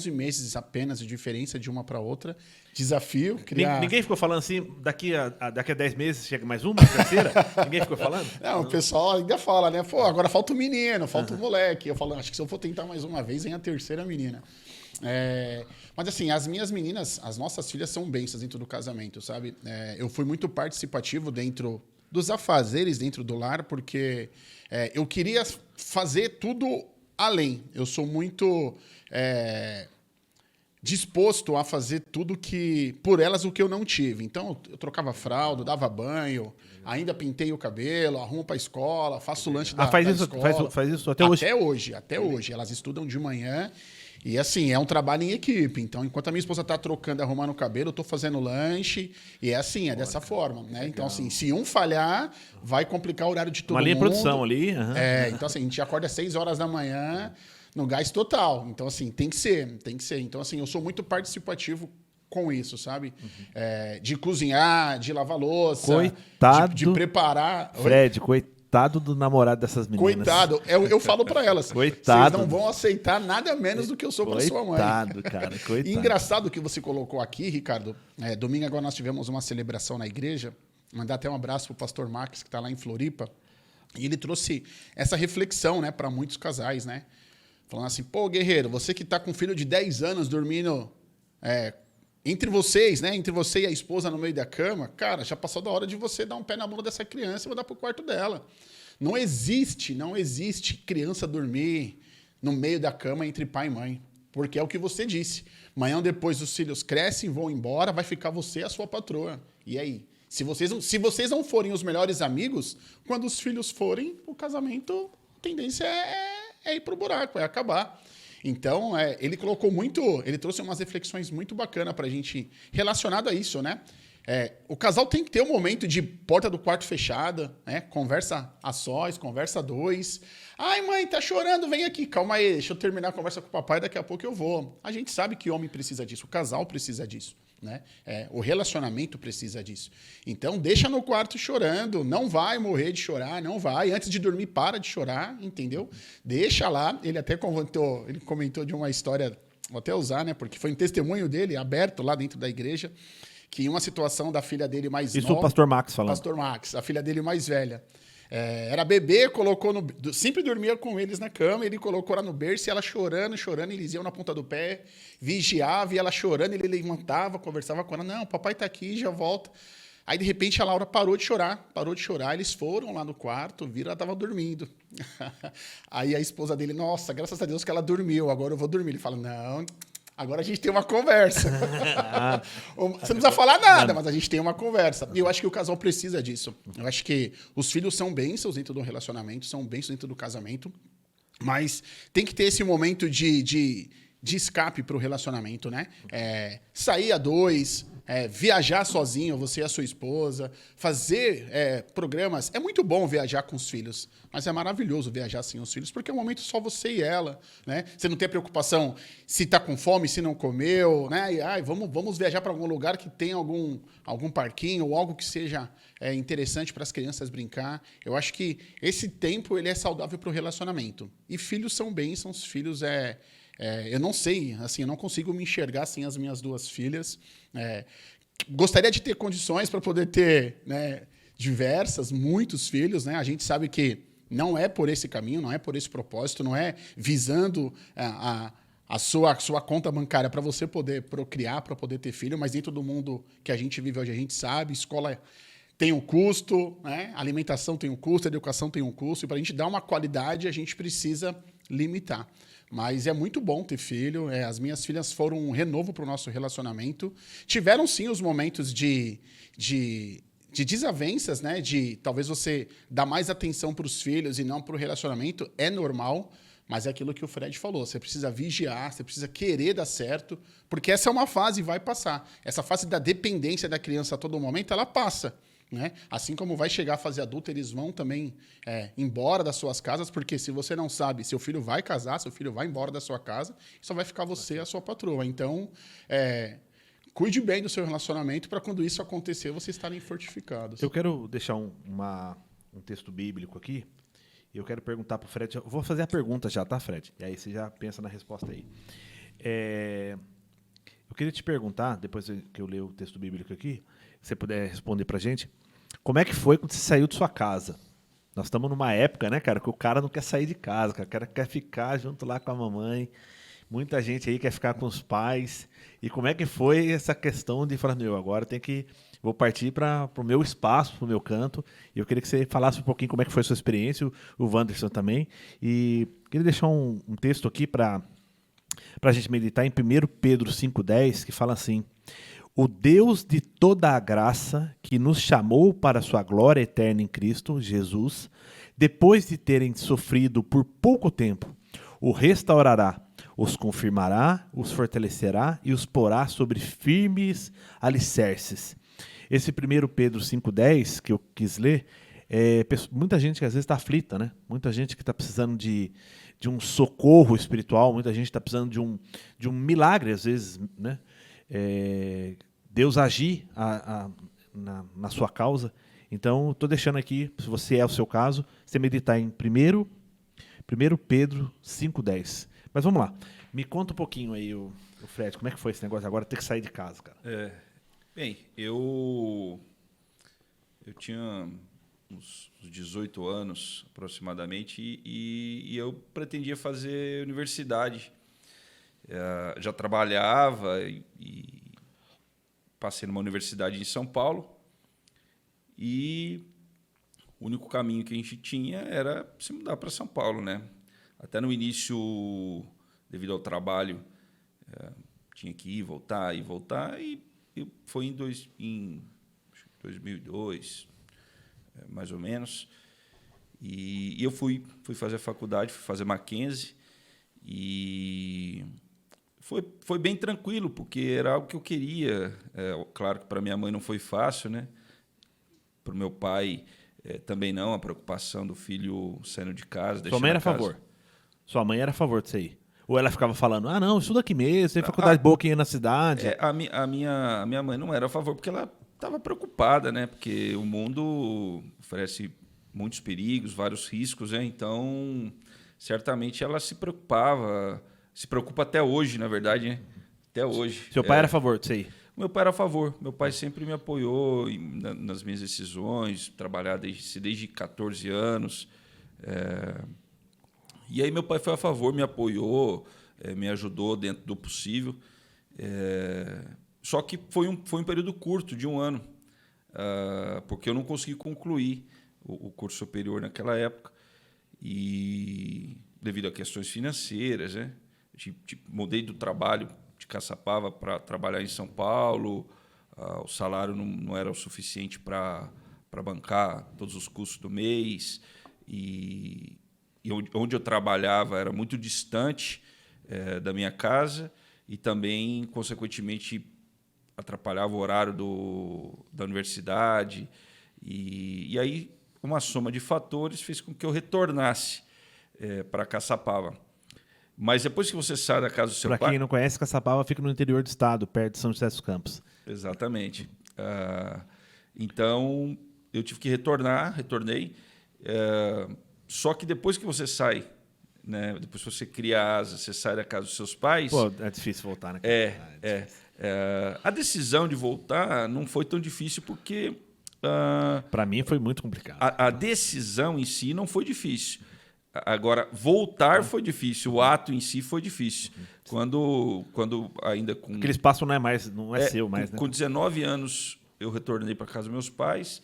meses apenas de diferença de uma para outra. Desafio. Ninguém ficou falando assim, daqui a 10 meses chega mais uma, terceira? Ninguém ficou falando? Não, o pessoal ainda fala, né? Pô, agora falta o menino, falta o moleque. Eu falo, acho que se eu for tentar mais uma vez, vem a terceira menina. Mas assim, as minhas meninas, as nossas filhas são bênçãos dentro do casamento, sabe? Eu fui muito participativo dentro dos afazeres dentro do lar, porque eu queria fazer tudo além. Eu sou muito disposto a fazer tudo por elas o que eu não tive. Então, eu trocava fralda, dava banho, ainda pintei o cabelo, arrumo para a escola, faço o lanche da escola. Faz isso até hoje? Até hoje. Elas estudam de manhã. E assim, é um trabalho em equipe. Então, enquanto a minha esposa está trocando e arrumando o cabelo, eu estou fazendo lanche. E é assim, dessa forma. Né? Então, assim, se um falhar, vai complicar o horário de todo mundo. Uma linha de produção ali. Então, assim, a gente acorda às 6 horas da manhã, no gás total. Então, assim, tem que ser. Então, assim, eu sou muito participativo com isso, sabe? De cozinhar, de lavar louça. Coitado. De preparar. Fred, coitado do namorado dessas meninas. Coitado. Eu falo pra elas. Coitado. Vocês não vão aceitar nada menos do que eu sou pra sua mãe. Coitado, cara. Coitado. E engraçado que você colocou aqui, Ricardo. Domingo agora nós tivemos uma celebração na igreja. Mandar até um abraço pro pastor Max, que tá lá em Floripa. E ele trouxe essa reflexão, né, para muitos casais, né? Falando assim, pô, guerreiro, você que tá com um filho de 10 anos dormindo entre vocês, né? Entre você e a esposa no meio da cama, cara, já passou da hora de você dar um pé na bunda dessa criança e mandar pro quarto dela. Não existe criança dormir no meio da cama entre pai e mãe. Porque é o que você disse. Amanhã depois os filhos crescem, vão embora, vai ficar você e a sua patroa. E aí? Se vocês não forem os melhores amigos, quando os filhos forem, o casamento, a tendência é ir pro buraco, é acabar. Então, ele trouxe umas reflexões muito bacanas pra gente relacionado a isso, né? O casal tem que ter um momento de porta do quarto fechada, né? Conversa a sós, conversa a dois. Ai, mãe, tá chorando, vem aqui. Calma aí, deixa eu terminar a conversa com o papai, daqui a pouco eu vou. A gente sabe que o homem precisa disso, o casal precisa disso, né? O relacionamento precisa disso. Então, deixa no quarto chorando, não vai morrer de chorar, não vai. Antes de dormir, para de chorar, entendeu? Deixa lá. Ele até comentou de uma história, vou até usar, né? Porque foi um testemunho dele, aberto lá dentro da igreja, que em uma situação da filha dele mais nova... Isso o pastor Max falando. Pastor Max, a filha dele mais velha. Era bebê, sempre dormia com eles na cama, ele colocou ela no berço e ela chorando, eles iam na ponta do pé, vigiava e ela chorando, ele levantava, conversava com ela, não, papai tá aqui, já volta. Aí, de repente, a Laura parou de chorar, eles foram lá no quarto, viram, ela tava dormindo. Aí a esposa dele, nossa, graças a Deus que ela dormiu, agora eu vou dormir. Ele fala, não... Agora a gente tem uma conversa. Você não precisa falar nada, mas a gente tem uma conversa. E eu acho que o casal precisa disso. Eu acho que os filhos são bênçãos dentro do relacionamento, são bênçãos dentro do casamento, mas tem que ter esse momento de escape para o relacionamento, né? Sair a dois, viajar sozinho, você e a sua esposa, fazer programas. É muito bom viajar com os filhos, mas é maravilhoso viajar sem os filhos, porque é um momento só você e ela, né? Você não tem preocupação se está com fome, se não comeu, né? E, vamos viajar para algum lugar que tenha algum parquinho ou algo que seja interessante para as crianças brincar. Eu acho que esse tempo ele é saudável para o relacionamento. E filhos são bênçãos, filhos eu não sei, assim, eu não consigo me enxergar sem as minhas duas filhas. Gostaria de ter condições para poder ter, né, muitos filhos, né? A gente sabe que não é por esse caminho, não é por esse propósito, não é visando a sua conta bancária para você poder procriar, para poder ter filho, mas dentro do mundo que a gente vive hoje, a gente sabe, escola tem um custo, né? A alimentação tem um custo, a educação tem um custo, e para a gente dar uma qualidade, a gente precisa limitar. Mas é muito bom ter filho. As minhas filhas foram um renovo para o nosso relacionamento. Tiveram, sim, os momentos de desavenças, né? De talvez você dar mais atenção para os filhos e não para o relacionamento. É normal, mas é aquilo que o Fred falou. Você precisa vigiar, você precisa querer dar certo, porque essa é uma fase e vai passar. Essa fase da dependência da criança a todo momento, ela passa. Né? Assim como vai chegar a fase adulta, eles vão também embora das suas casas, porque se você não sabe, seu filho vai casar, seu filho vai embora da sua casa, só vai ficar você e a sua patroa. Então, cuide bem do seu relacionamento para quando isso acontecer, vocês estarem fortificados. Eu quero deixar um texto bíblico aqui, e eu quero perguntar para o Fred. Eu vou fazer a pergunta já, tá, Fred? E aí você já pensa na resposta aí. Eu queria te perguntar, depois que eu ler o texto bíblico aqui, se você puder responder para a gente, como é que foi quando você saiu de sua casa? Nós estamos numa época, né, cara, que o cara não quer sair de casa, cara, o cara quer ficar junto lá com a mamãe. Muita gente aí quer ficar com os pais. E como é que foi essa questão de falar, agora vou partir para o meu espaço, para o meu canto. E eu queria que você falasse um pouquinho como é que foi a sua experiência, o Wanderson também. E queria deixar um texto aqui para a gente meditar em 1 Pedro 5,10, que fala assim: o Deus de toda a graça, que nos chamou para a sua glória eterna em Cristo Jesus, depois de terem sofrido por pouco tempo, o restaurará, os confirmará, os fortalecerá e os porá sobre firmes alicerces. Esse 1 Pedro 5,10 que eu quis ler, muita gente que às vezes está aflita, né? Muita gente que está precisando de um socorro espiritual, muita gente está precisando de um milagre, às vezes, né? Deus agir na sua causa. Então, estou deixando aqui, se você é o seu caso, você meditar em 1 Pedro 5,10. Mas vamos lá. Me conta um pouquinho aí, o Fred, como é que foi esse negócio agora, ter que sair de casa, cara? Bem, eu tinha uns 18 anos, aproximadamente, e eu pretendia fazer universidade. Já trabalhava e passei numa universidade em São Paulo, e o único caminho que a gente tinha era se mudar para São Paulo, né? Até no início, devido ao trabalho, tinha que ir, voltar, e foi em 2002, mais ou menos, e eu fui fazer a faculdade, fui fazer Mackenzie, e foi bem tranquilo, porque era algo que eu queria. Claro que para minha mãe não foi fácil, né? Para o meu pai também não, a preocupação do filho saindo de casa. Sua mãe era a favor? Sua mãe era a favor disso aí? Ou ela ficava falando, não, estuda aqui mesmo, tem faculdade boa aqui na cidade? A minha mãe não era a favor, porque ela estava preocupada, né? Porque o mundo oferece muitos perigos, vários riscos, né? Então, certamente ela se preocupava. Se preocupa até hoje, na verdade, né? Até hoje. Seu pai era a favor disso aí? Meu pai era a favor. Meu pai sempre me apoiou nas minhas decisões, trabalhar desde 14 anos. E aí meu pai foi a favor, me apoiou, me ajudou dentro do possível. Só que foi um período curto, de 1 ano, porque eu não consegui concluir o curso superior naquela época, e devido a questões financeiras, né? Mudei do trabalho de Caçapava para trabalhar em São Paulo, o salário não era o suficiente para bancar todos os custos do mês, e onde eu trabalhava era muito distante da minha casa, e também, consequentemente, atrapalhava o horário da universidade, e aí uma soma de fatores fez com que eu retornasse para Caçapava. Mas depois que você sai da casa do seu pai... Para quem não conhece, Caçapava fica no interior do estado, perto de São José dos Campos. Exatamente. Então, eu tive que retornei. Só que depois que você sai, né, depois que você cria asa, você sai da casa dos seus pais... Pô, é difícil voltar, né? A decisão de voltar não foi tão difícil, porque... Para mim foi muito complicado. A decisão em si não foi difícil. Agora, voltar foi difícil, o ato em si foi difícil. Quando ainda com... Aquele espaço não é seu mais, né? Com 19 anos, eu retornei para casa dos meus pais,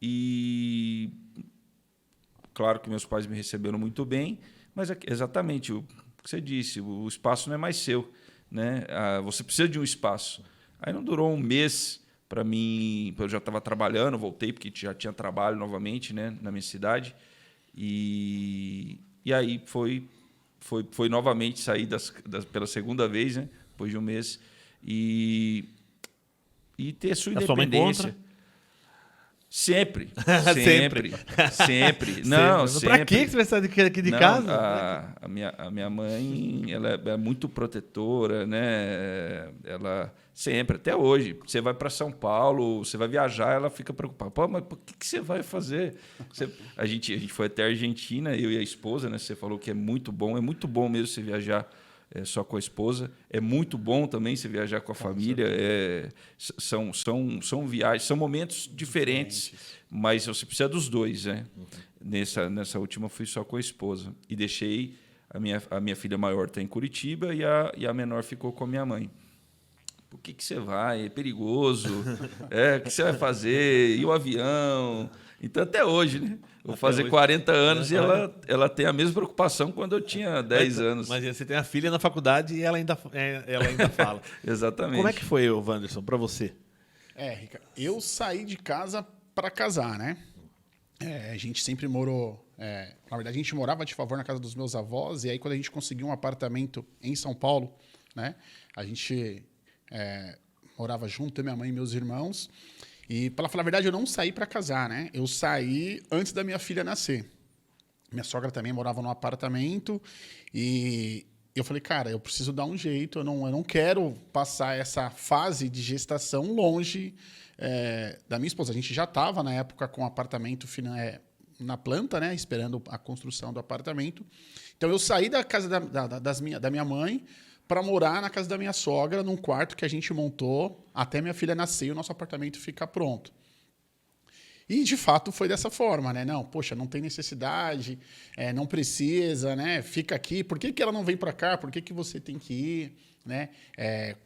E claro que meus pais me receberam muito bem, mas exatamente o que você disse, o espaço não é mais seu, né? Você precisa de um espaço. Aí não durou um mês para mim, eu já estava trabalhando, voltei porque já tinha trabalho novamente, né, na minha cidade. E aí foi novamente sair pela segunda vez, né, depois de um mês, e ter sua independência. Sempre. Não, sempre. Pra que você vai sair aqui de casa? A minha mãe, ela é muito protetora, né? Ela sempre, até hoje. Você vai para São Paulo, você vai viajar, ela fica preocupada. Pô, mas por que você vai fazer? A gente foi até a Argentina, eu e a esposa, né? Você falou que é muito bom mesmo você viajar só com a esposa. É muito bom também você viajar com a família. São viagens, são momentos diferentes, mas você precisa dos dois, né? Nessa última fui só com a esposa e deixei a minha filha maior tá em Curitiba e a menor ficou com a minha mãe. Por que você vai? É perigoso. O que você vai fazer? E o avião? Então, até hoje, né? Vou fazer hoje. 40 anos e ela tem a mesma preocupação quando eu tinha 10 anos. Mas você tem a filha na faculdade e ela ainda fala. Exatamente. Como é que foi, Wanderson, para você? Ricardo, eu saí de casa para casar, né? A gente sempre morou... na verdade, a gente morava de favor na casa dos meus avós, e aí quando a gente conseguiu um apartamento em São Paulo, né? A gente morava junto, eu, minha mãe e meus irmãos. E, para falar a verdade, eu não saí para casar, né? Eu saí antes da minha filha nascer. Minha sogra também morava num apartamento e eu falei, cara, eu preciso dar um jeito, eu não quero passar essa fase de gestação longe da minha esposa. A gente já estava, na época, com o apartamento na planta, né? Esperando a construção do apartamento. Então, eu saí da casa da minha mãe para morar na casa da minha sogra, num quarto que a gente montou até minha filha nascer e o nosso apartamento ficar pronto. E, de fato, foi dessa forma, né? Não, poxa, não tem necessidade, não precisa, né? Fica aqui. Por que ela não vem para cá? Por que você tem que ir? Né?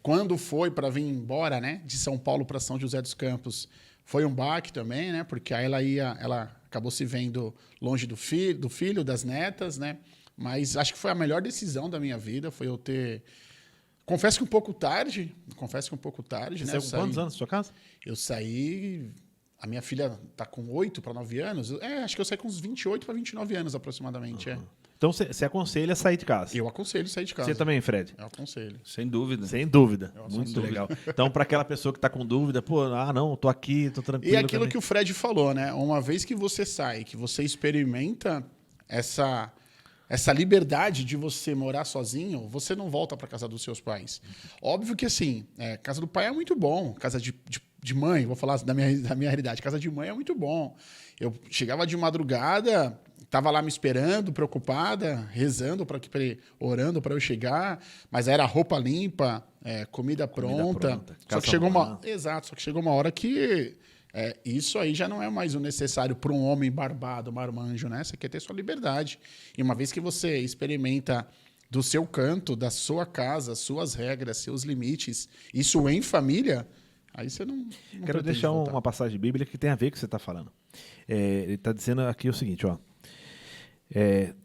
Quando foi para vir embora, né? De São Paulo para São José dos Campos, foi um baque também, né? Porque aí ela acabou se vendo longe do filho, das netas, né? Mas acho que foi a melhor decisão da minha vida, foi eu ter... Confesso que um pouco tarde, Você né? saiu com quantos anos da sua casa? Eu saí... A minha filha está com 8 para 9 anos. Acho que eu saí com uns 28 para 29 anos aproximadamente. Então você aconselha sair de casa? Eu aconselho sair de casa. Você também, Fred? Eu aconselho. Sem dúvida. Sem dúvida. Muito legal. Então, para aquela pessoa que está com dúvida, não, tô aqui, tô tranquilo. E aquilo que o Fred falou, né? Uma vez que você sai, que você experimenta essa liberdade de você morar sozinho, você não volta para casa dos seus pais. Óbvio que, assim, casa do pai é muito bom, casa de mãe, vou falar da minha realidade, casa de mãe é muito bom. Eu chegava de madrugada, estava lá me esperando, preocupada, rezando, orando para eu chegar, mas era roupa limpa, comida pronta. Só que chegou uma hora que... isso aí já não é mais o necessário para um homem barbado, marmanjo, né? Você quer ter sua liberdade. E uma vez que você experimenta do seu canto, da sua casa, suas regras, seus limites, isso em família, aí você não Quero deixar uma passagem bíblica que tem a ver com o que você está falando. Ele está dizendo aqui o seguinte, ó.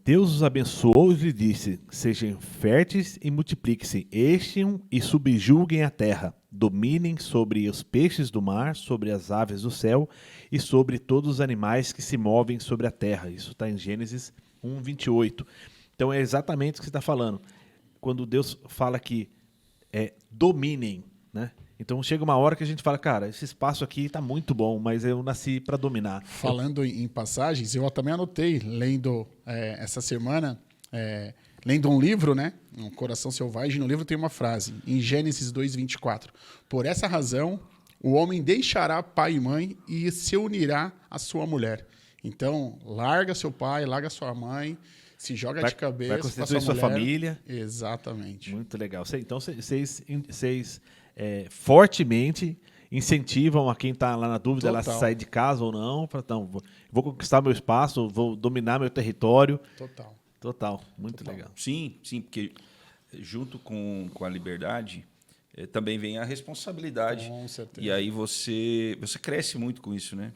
Deus os abençoou e lhe disse: sejam férteis e multipliquem-se, encham e subjuguem a terra, dominem sobre os peixes do mar, sobre as aves do céu e sobre todos os animais que se movem sobre a terra. Isso está em Gênesis 1:28. Então é exatamente o que você está falando. Quando Deus fala que dominem, né? Então chega uma hora que a gente fala, cara, esse espaço aqui está muito bom, mas eu nasci para dominar. Falando em passagens, eu também anotei, lendo essa semana, lendo um livro, né? Um Coração Selvagem, no livro tem uma frase, em Gênesis 2:24. Por essa razão, o homem deixará pai e mãe e se unirá à sua mulher. Então, larga seu pai, larga sua mãe, se joga de cabeça. Vai constituir sua família. Exatamente. Muito legal. Então, vocês fortemente incentivam a quem está lá na dúvida, ela sair de casa ou não. Então, vou conquistar meu espaço, vou dominar meu território. Total. Muito legal. Sim, porque junto com a liberdade também vem a responsabilidade. Com certeza. E aí você cresce muito com isso, né?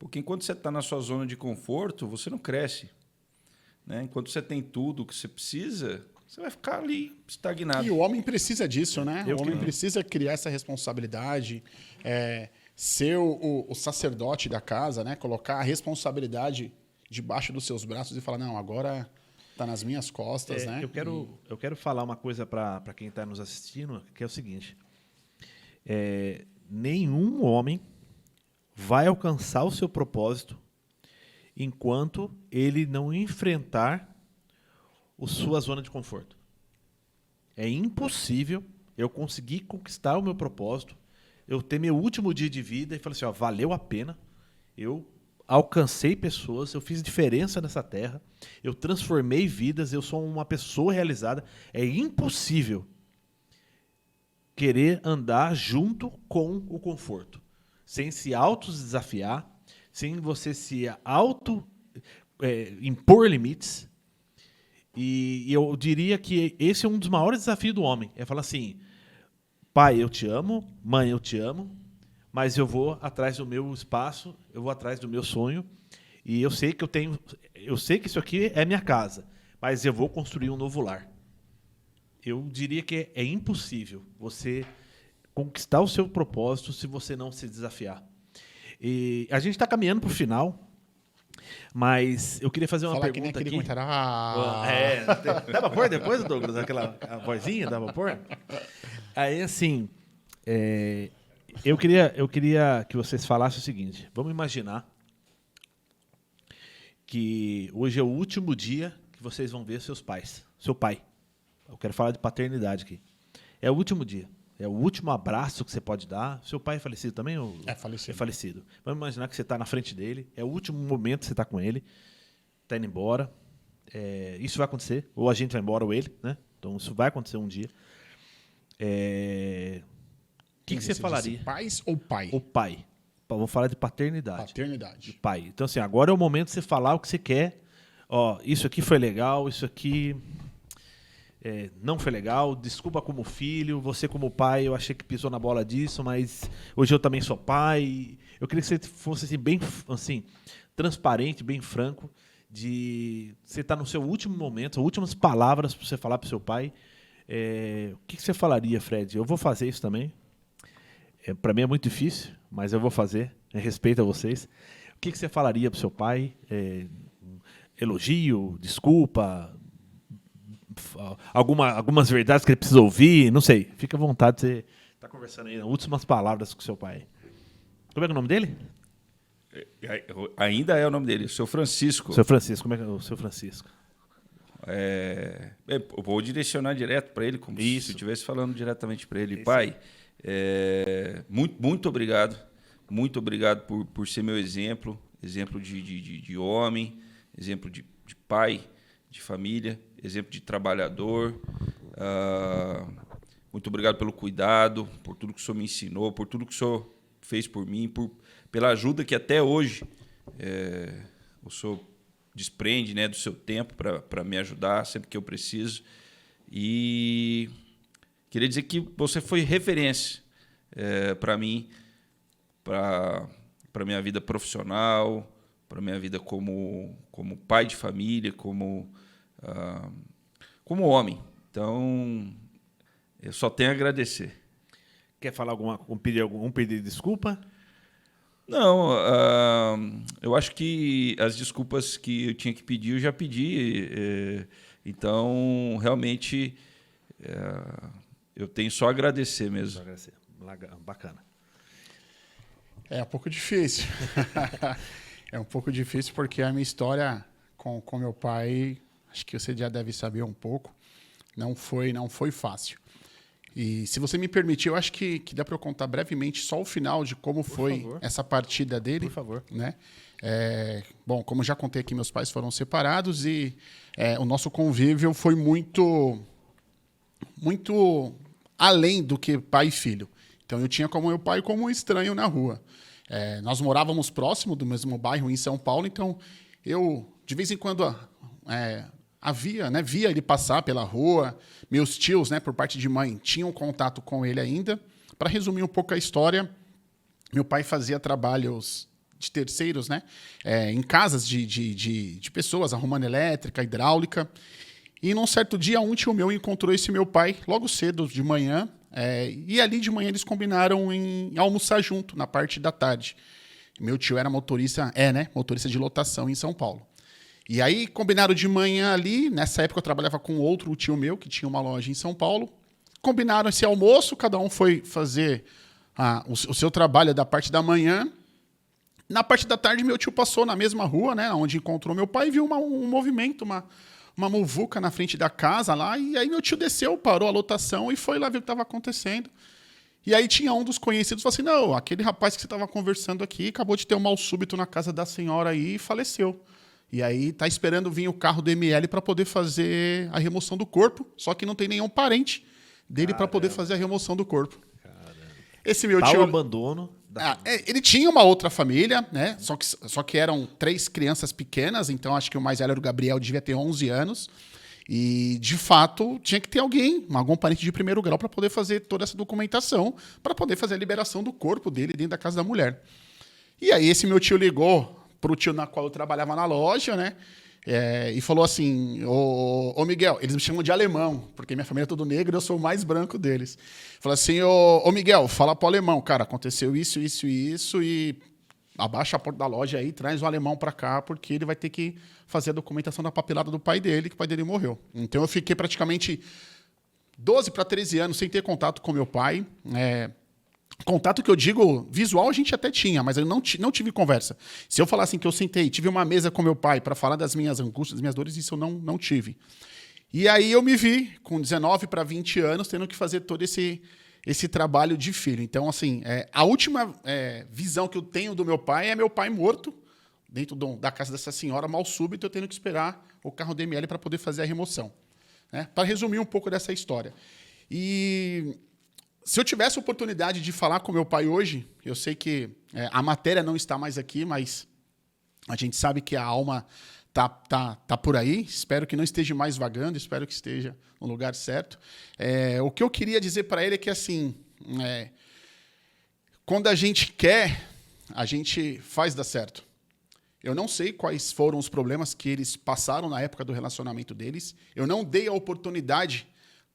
Porque enquanto você está na sua zona de conforto, você não cresce. Né? Enquanto você tem tudo que você precisa, você vai ficar ali estagnado. E o homem precisa disso, né? O homem precisa criar essa responsabilidade, ser o sacerdote da casa, né? Colocar a responsabilidade debaixo dos seus braços e falar, não, agora está nas minhas costas, né? Eu quero falar uma coisa para quem está nos assistindo, que é o seguinte. Nenhum homem vai alcançar o seu propósito enquanto ele não enfrentar a sua zona de conforto. É impossível eu conseguir conquistar o meu propósito, eu ter meu último dia de vida e falar assim, ó, valeu a pena, eu alcancei pessoas, eu fiz diferença nessa terra, eu transformei vidas, eu sou uma pessoa realizada. É impossível querer andar junto com o conforto, sem se auto-desafiar, sem você se impor limites. E eu diria que esse é um dos maiores desafios do homem. É falar assim, pai, eu te amo, mãe, eu te amo, mas eu vou atrás do meu espaço, eu vou atrás do meu sonho, e eu sei que isso aqui é minha casa, mas eu vou construir um novo lar. Eu diria que é impossível você conquistar o seu propósito se você não se desafiar. E a gente está caminhando para o final, mas eu queria fazer uma pergunta aqui. Dá para pôr depois, Douglas? A vozinha, dá para pôr? Aí, assim, eu queria que vocês falassem o seguinte. Vamos imaginar que hoje é o último dia que vocês vão ver seus pais, seu pai. Eu quero falar de paternidade aqui. É o último dia. É o último abraço que você pode dar. Seu pai é falecido também? É falecido. É falecido. Vamos imaginar que você está na frente dele. É o último momento que você está com ele. Está indo embora. Isso vai acontecer. Ou a gente vai embora ou ele. Né? Então, isso vai acontecer um dia. O que você falaria? Pais ou pai? O pai. Vamos falar de paternidade. Paternidade. De pai. Então, assim, agora é o momento de você falar o que você quer. Ó, isso aqui foi legal, isso aqui não foi legal. Desculpa como filho, você como pai, eu achei que pisou na bola disso, mas hoje eu também sou pai. Eu queria que você fosse assim, bem assim, transparente, bem franco, de você estar no seu último momento, as últimas palavras para você falar para o seu pai. O que você falaria, Fred? Eu vou fazer isso também. Para mim é muito difícil, mas eu vou fazer. Respeito a vocês. O que você falaria para o seu pai? Elogio, desculpa, algumas verdades que ele precisa ouvir, não sei. Fica à vontade de você estar conversando aí, últimas palavras com o seu pai. Como é que é o nome dele? Ainda é o nome dele, o seu Francisco. Seu Francisco, como é que é o seu Francisco? Eu vou direcionar direto para ele, como se estivesse falando diretamente para ele. Pai, muito obrigado. Muito obrigado por ser meu exemplo de homem, exemplo de pai, de família, exemplo de trabalhador. Muito obrigado pelo cuidado, por tudo que o senhor me ensinou, por tudo que o senhor fez por mim, pela ajuda que até hoje o senhor desprende, né, do seu tempo para me ajudar sempre que eu preciso. E queria dizer que você foi referência para mim, para minha vida profissional, para minha vida como pai de família, como homem. Então, eu só tenho a agradecer. Quer falar pedir de desculpa? Não, eu acho que as desculpas que eu tinha que pedir, eu já pedi. Então, realmente, eu tenho só a agradecer mesmo. Só agradecer. Bacana. É um pouco difícil. É um pouco difícil porque a minha história com meu pai, acho que você já deve saber um pouco, não foi fácil. E se você me permitir, eu acho que dá para eu contar brevemente só o final de como foi essa partida dele. Por favor. Né? Bom, como já contei aqui, meus pais foram separados e o nosso convívio foi muito além do que pai e filho. Então eu tinha como meu pai como um estranho na rua. Nós morávamos próximo do mesmo bairro em São Paulo, então eu, de vez em quando, via ele passar pela rua. Meus tios, né, por parte de mãe, tinham contato com ele ainda. Para resumir um pouco a história, meu pai fazia trabalhos de terceiros, né? Em casas de pessoas, arrumando elétrica, hidráulica. E num certo dia, um tio meu encontrou esse meu pai logo cedo, de manhã. E ali de manhã eles combinaram em almoçar junto, na parte da tarde. Meu tio era motorista, né? Motorista de lotação em São Paulo. E aí combinaram de manhã ali. Nessa época eu trabalhava com outro tio meu, que tinha uma loja em São Paulo. Combinaram esse almoço, cada um foi fazer o seu trabalho da parte da manhã. Na parte da tarde, meu tio passou na mesma rua, né, onde encontrou meu pai, e viu um movimento, uma muvuca na frente da casa lá. E aí meu tio desceu, parou a lotação e foi lá ver o que estava acontecendo. E aí tinha um dos conhecidos que falou assim, não, aquele rapaz que você estava conversando aqui acabou de ter um mal súbito na casa da senhora aí e faleceu. E aí tá esperando vir o carro do ML para poder fazer a remoção do corpo, só que não tem nenhum parente dele para poder fazer a remoção do corpo. Caramba. Esse meu Tal tio... abandono. Ele tinha uma outra família, né? Só que eram 3 crianças pequenas, então acho que o mais velho era o Gabriel, devia ter 11 anos. E, de fato, tinha que ter algum parente de primeiro grau para poder fazer toda essa documentação, para poder fazer a liberação do corpo dele dentro da casa da mulher. E aí esse meu tio ligou pro tio na qual eu trabalhava na loja, né? E falou assim, ô Miguel, eles me chamam de alemão, porque minha família é tudo negra e eu sou o mais branco deles. Falou assim, ô Miguel, fala pro alemão, cara, aconteceu isso, isso e isso, e abaixa a porta da loja aí, traz o alemão para cá, porque ele vai ter que fazer a documentação da papelada do pai dele, que o pai dele morreu. Então eu fiquei praticamente 12 para 13 anos sem ter contato com meu pai. Contato que eu digo, visual a gente até tinha, mas eu não tive conversa. Se eu falar assim que eu sentei, tive uma mesa com meu pai para falar das minhas angústias, das minhas dores, isso eu não tive. E aí eu me vi, com 19 para 20 anos, tendo que fazer todo esse trabalho de filho. Então, assim, a última visão que eu tenho do meu pai é meu pai morto, dentro da casa dessa senhora, mal súbito, eu tendo que esperar o carro DML para poder fazer a remoção. Né? Para resumir um pouco dessa história. E se eu tivesse a oportunidade de falar com meu pai hoje, eu sei que a matéria não está mais aqui, mas a gente sabe que a alma tá por aí. Espero que não esteja mais vagando, espero que esteja no lugar certo. O que eu queria dizer para ele é que, assim, quando a gente quer, a gente faz dar certo. Eu não sei quais foram os problemas que eles passaram na época do relacionamento deles. Eu não dei a oportunidade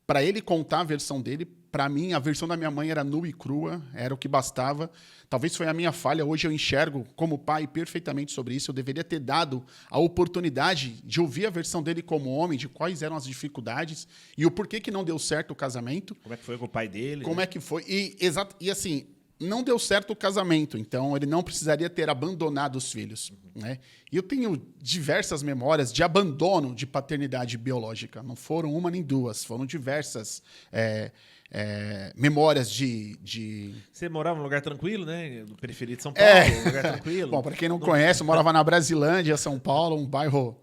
para ele contar a versão dele. Para mim, a versão da minha mãe era nua e crua, era o que bastava. Talvez foi a minha falha. Hoje eu enxergo como pai perfeitamente sobre isso. Eu deveria ter dado a oportunidade de ouvir a versão dele como homem, de quais eram as dificuldades e o porquê que não deu certo o casamento. Como é que foi com o pai dele? Como é que foi. E assim, não deu certo o casamento, então ele não precisaria ter abandonado os filhos. Né? E eu tenho diversas memórias de abandono de paternidade biológica. Não foram uma nem duas, foram diversas memórias de... Você morava num lugar tranquilo, né? No periferia de São Paulo, um lugar tranquilo. Bom, para quem não conhece, eu morava na Brasilândia, São Paulo, um bairro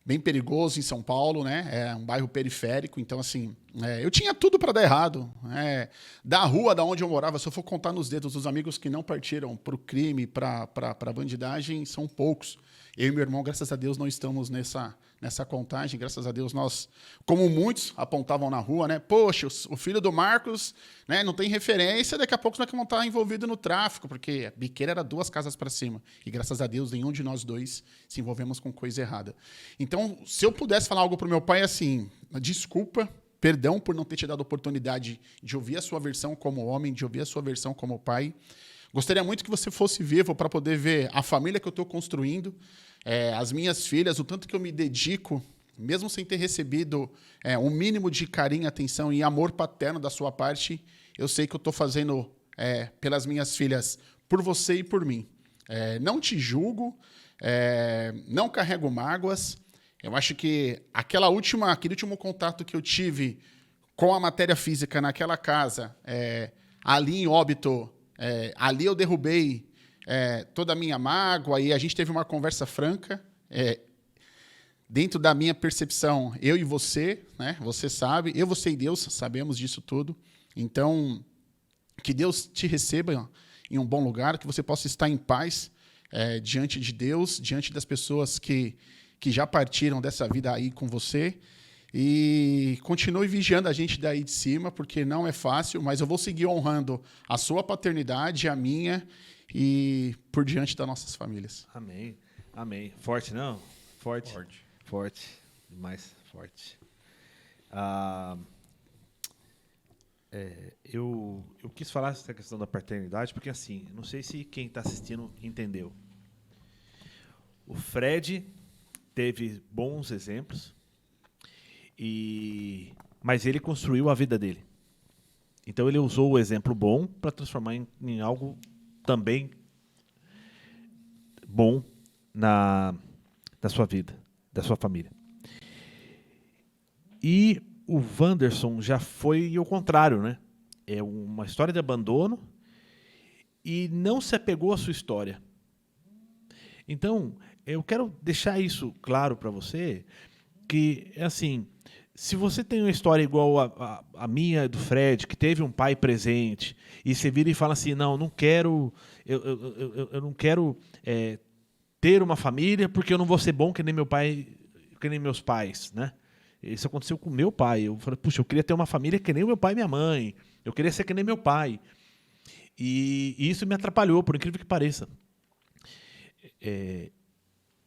bem perigoso em São Paulo, né? É um bairro periférico, então, assim, eu tinha tudo para dar errado. Da rua da onde eu morava, se eu for contar nos dedos, os amigos que não partiram para o crime, para a bandidagem, são poucos. Eu e meu irmão, graças a Deus, não estamos nessa contagem. Graças a Deus, nós, como muitos apontavam na rua, né? Poxa, o filho do Marcos, né, não tem referência, daqui a pouco nós vamos estar envolvido no tráfico, porque a biqueira era 2 casas para cima. E graças a Deus, nenhum de nós dois se envolvemos com coisa errada. Então, se eu pudesse falar algo para o meu pai, assim, desculpa, perdão por não ter te dado a oportunidade de ouvir a sua versão como homem, de ouvir a sua versão como pai. Gostaria muito que você fosse vivo para poder ver a família que eu estou construindo, as minhas filhas, o tanto que eu me dedico, mesmo sem ter recebido um mínimo de carinho, atenção e amor paterno da sua parte, eu sei que eu estou fazendo pelas minhas filhas, por você e por mim. Não te julgo, não carrego mágoas. Eu acho que aquele último contato que eu tive com a matéria física naquela casa, ali em Óbito, ali eu derrubei toda a minha mágoa e a gente teve uma conversa franca. Dentro da minha percepção, eu e você, né? Você sabe, eu, você e Deus sabemos disso tudo. Então, que Deus te receba em um bom lugar, que você possa estar em paz diante de Deus, diante das pessoas que já partiram dessa vida aí com você. E continue vigiando a gente daí de cima, porque não é fácil, mas eu vou seguir honrando a sua paternidade, a minha, e por diante das nossas famílias. Amém. Amém. Forte, não? Forte. Forte. Forte. Demais forte. Eu quis falar essa questão da paternidade porque, assim, não sei se quem está assistindo entendeu. O Fred teve bons exemplos, mas ele construiu a vida dele. Então, ele usou o exemplo bom para transformar em algo também bom da sua vida, da sua família. E o Wanderson já foi o contrário, né? É uma história de abandono e não se apegou à sua história. Então, eu quero deixar isso claro para você, que é assim, se você tem uma história igual a minha e do Fred, que teve um pai presente, e você vira e fala assim, não quero, eu não quero ter uma família porque eu não vou ser bom que nem meu pai, que nem meus pais, né? Isso aconteceu com meu pai. Eu falei, puxa, eu queria ter uma família que nem o meu pai e minha mãe. Eu queria ser que nem meu pai. E isso me atrapalhou, por incrível que pareça.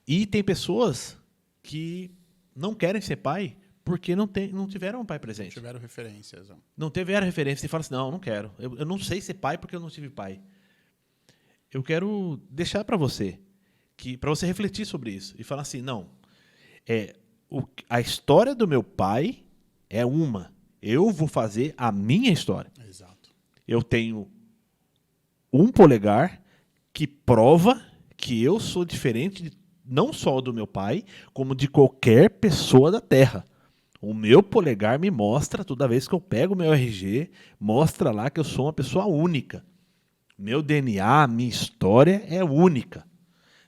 E tem pessoas que não querem ser pai porque não tiveram um pai presente. Não tiveram referências. Não tiveram referência. E fala assim, não quero. Eu não sei ser pai porque eu não tive pai. Eu quero deixar para você refletir sobre isso e falar assim, não, a história do meu pai é uma. Eu vou fazer a minha história. Exato. Eu tenho um polegar que prova que eu sou diferente não só do meu pai, como de qualquer pessoa da Terra. O meu polegar me mostra, toda vez que eu pego o meu RG, mostra lá que eu sou uma pessoa única. Meu DNA, minha história é única.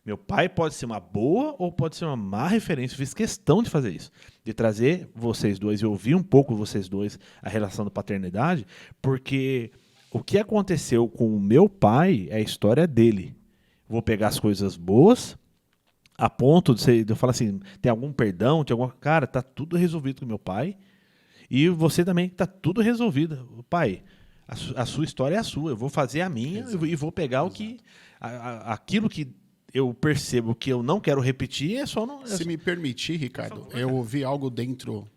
Meu pai pode ser uma boa ou pode ser uma má referência. Eu fiz questão de fazer isso, de trazer vocês dois e ouvir um pouco vocês dois a relação da paternidade, porque o que aconteceu com o meu pai é a história dele. Vou pegar as coisas boas, a ponto de eu falar assim, tem algum perdão, tem alguma... Cara, tá tudo resolvido com meu pai, e você também tá tudo resolvido. Pai, a sua história é a sua, eu vou fazer a minha. Exato. E vou pegar aquilo que eu percebo que eu não quero repetir, é só não... Se me permitir, Ricardo, eu ouvi algo dentro...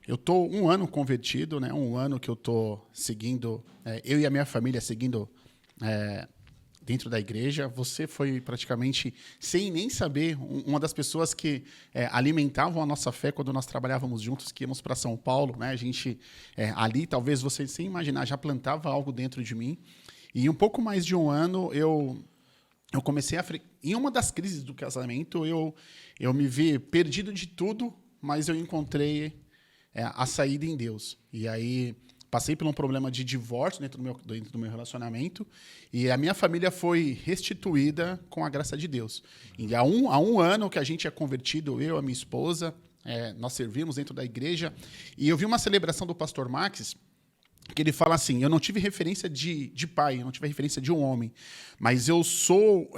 eu estou 1 ano convertido, né? 1 ano que eu estou seguindo... eu e a minha família seguindo dentro da igreja. Você foi praticamente, sem nem saber, uma das pessoas que alimentavam a nossa fé quando nós trabalhávamos juntos, que íamos para São Paulo, né? A gente, ali, talvez você, sem imaginar, já plantava algo dentro de mim. E um pouco mais de 1 ano, eu comecei em uma das crises do casamento, eu me vi perdido de tudo, mas eu encontrei a saída em Deus. E aí passei por um problema de divórcio dentro do meu relacionamento, e a minha família foi restituída com a graça de Deus. E há um ano que a gente é convertido, eu, a minha esposa, nós servimos dentro da igreja, e eu vi uma celebração do pastor Max, que ele fala assim, eu não tive referência de pai, eu não tive referência de um homem, mas eu sou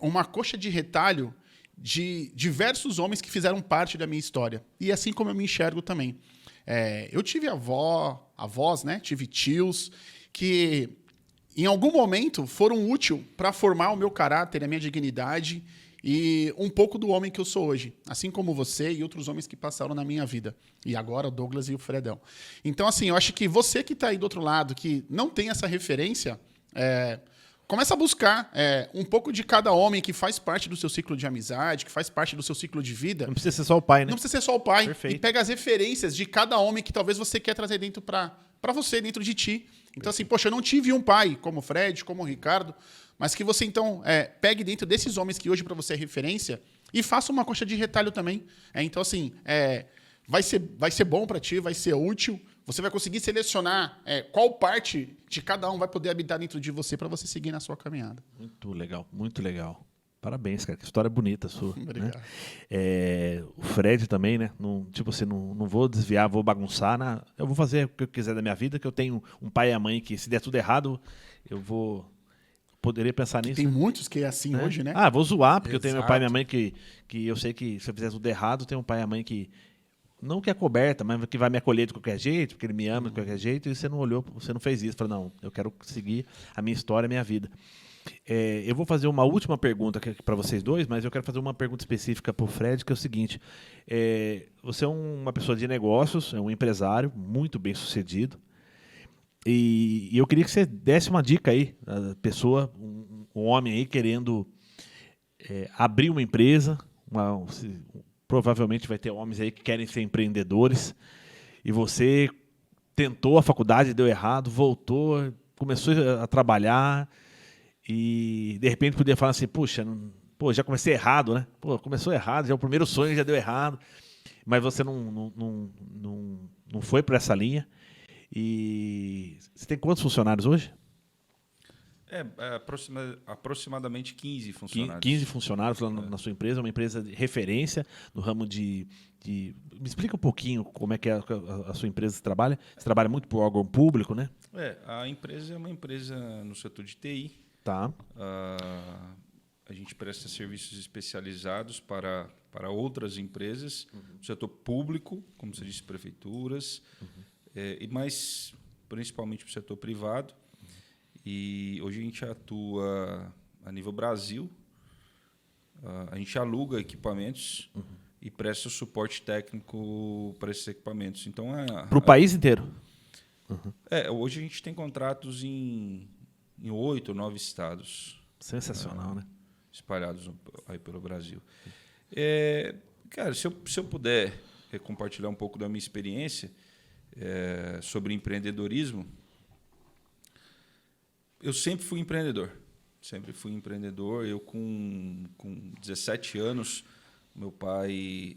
uma coxa de retalho de diversos homens que fizeram parte da minha história. E assim como eu me enxergo também. Eu tive avós, né? Tive tios que, em algum momento, foram úteis para formar o meu caráter, a minha dignidade e um pouco do homem que eu sou hoje. Assim como você e outros homens que passaram na minha vida. E agora o Douglas e o Fredão. Então, assim, eu acho que você que está aí do outro lado, que não tem essa referência, começa a buscar um pouco de cada homem que faz parte do seu ciclo de amizade, que faz parte do seu ciclo de vida. Não precisa ser só o pai, né? Não precisa ser só o pai. Perfeito. E pega as referências de cada homem que talvez você quer trazer dentro para você, dentro de ti. Então, assim, poxa, eu não tive um pai como o Fred, como o Ricardo, mas que você, então, pegue dentro desses homens que hoje para você é referência e faça uma coxa de retalho também. Então, assim, vai ser bom para ti, vai ser útil. Você vai conseguir selecionar qual parte de cada um vai poder habitar dentro de você para você seguir na sua caminhada. Muito legal, muito legal. Parabéns, cara. Que história bonita sua. Obrigado. Né? O Fred também, né? Não, tipo assim, não vou desviar, vou bagunçar. Eu vou fazer o que eu quiser da minha vida, que eu tenho um pai e a mãe que, se der tudo errado, eu poderia pensar nisso. Tem muitos que é assim hoje, né? Vou zoar, porque Exato. eu tenho meu pai e minha mãe que eu sei que se eu fizer tudo errado, tem um pai e a mãe que não que é coberta, mas que vai me acolher de qualquer jeito, porque ele me ama de qualquer jeito, e você não olhou, você não fez isso. Falei, não, eu quero seguir a minha história, a minha vida. Eu vou fazer uma última pergunta para vocês dois, mas eu quero fazer uma pergunta específica para o Fred, que é o seguinte. Você é uma pessoa de negócios, é um empresário muito bem sucedido, e eu queria que você desse uma dica aí, a pessoa, um homem aí querendo abrir uma empresa, provavelmente vai ter homens aí que querem ser empreendedores, e você tentou a faculdade, deu errado, voltou, começou a trabalhar, e de repente podia falar assim, puxa, já comecei errado, né? Começou errado, já o primeiro sonho já deu errado, mas você não foi para essa linha. E você tem quantos funcionários hoje? Aproximadamente 15 funcionários. 15 funcionários lá na sua empresa, uma empresa de referência no ramo de... Me explica um pouquinho como é que a sua empresa trabalha. Você trabalha muito por órgão público, né? A empresa é uma empresa no setor de TI. Tá. A gente presta serviços especializados para outras empresas, no setor público, como você disse, prefeituras, mas principalmente para o setor privado. E hoje a gente atua a nível Brasil, a gente aluga equipamentos e presta suporte técnico para esses equipamentos. Então, para o país inteiro? Hoje a gente tem contratos em 8 ou 9 estados. Sensacional, né? Espalhados aí pelo Brasil. Cara, se eu puder compartilhar um pouco da minha experiência sobre empreendedorismo, eu sempre fui empreendedor. Sempre fui empreendedor. Eu, com 17 anos, meu pai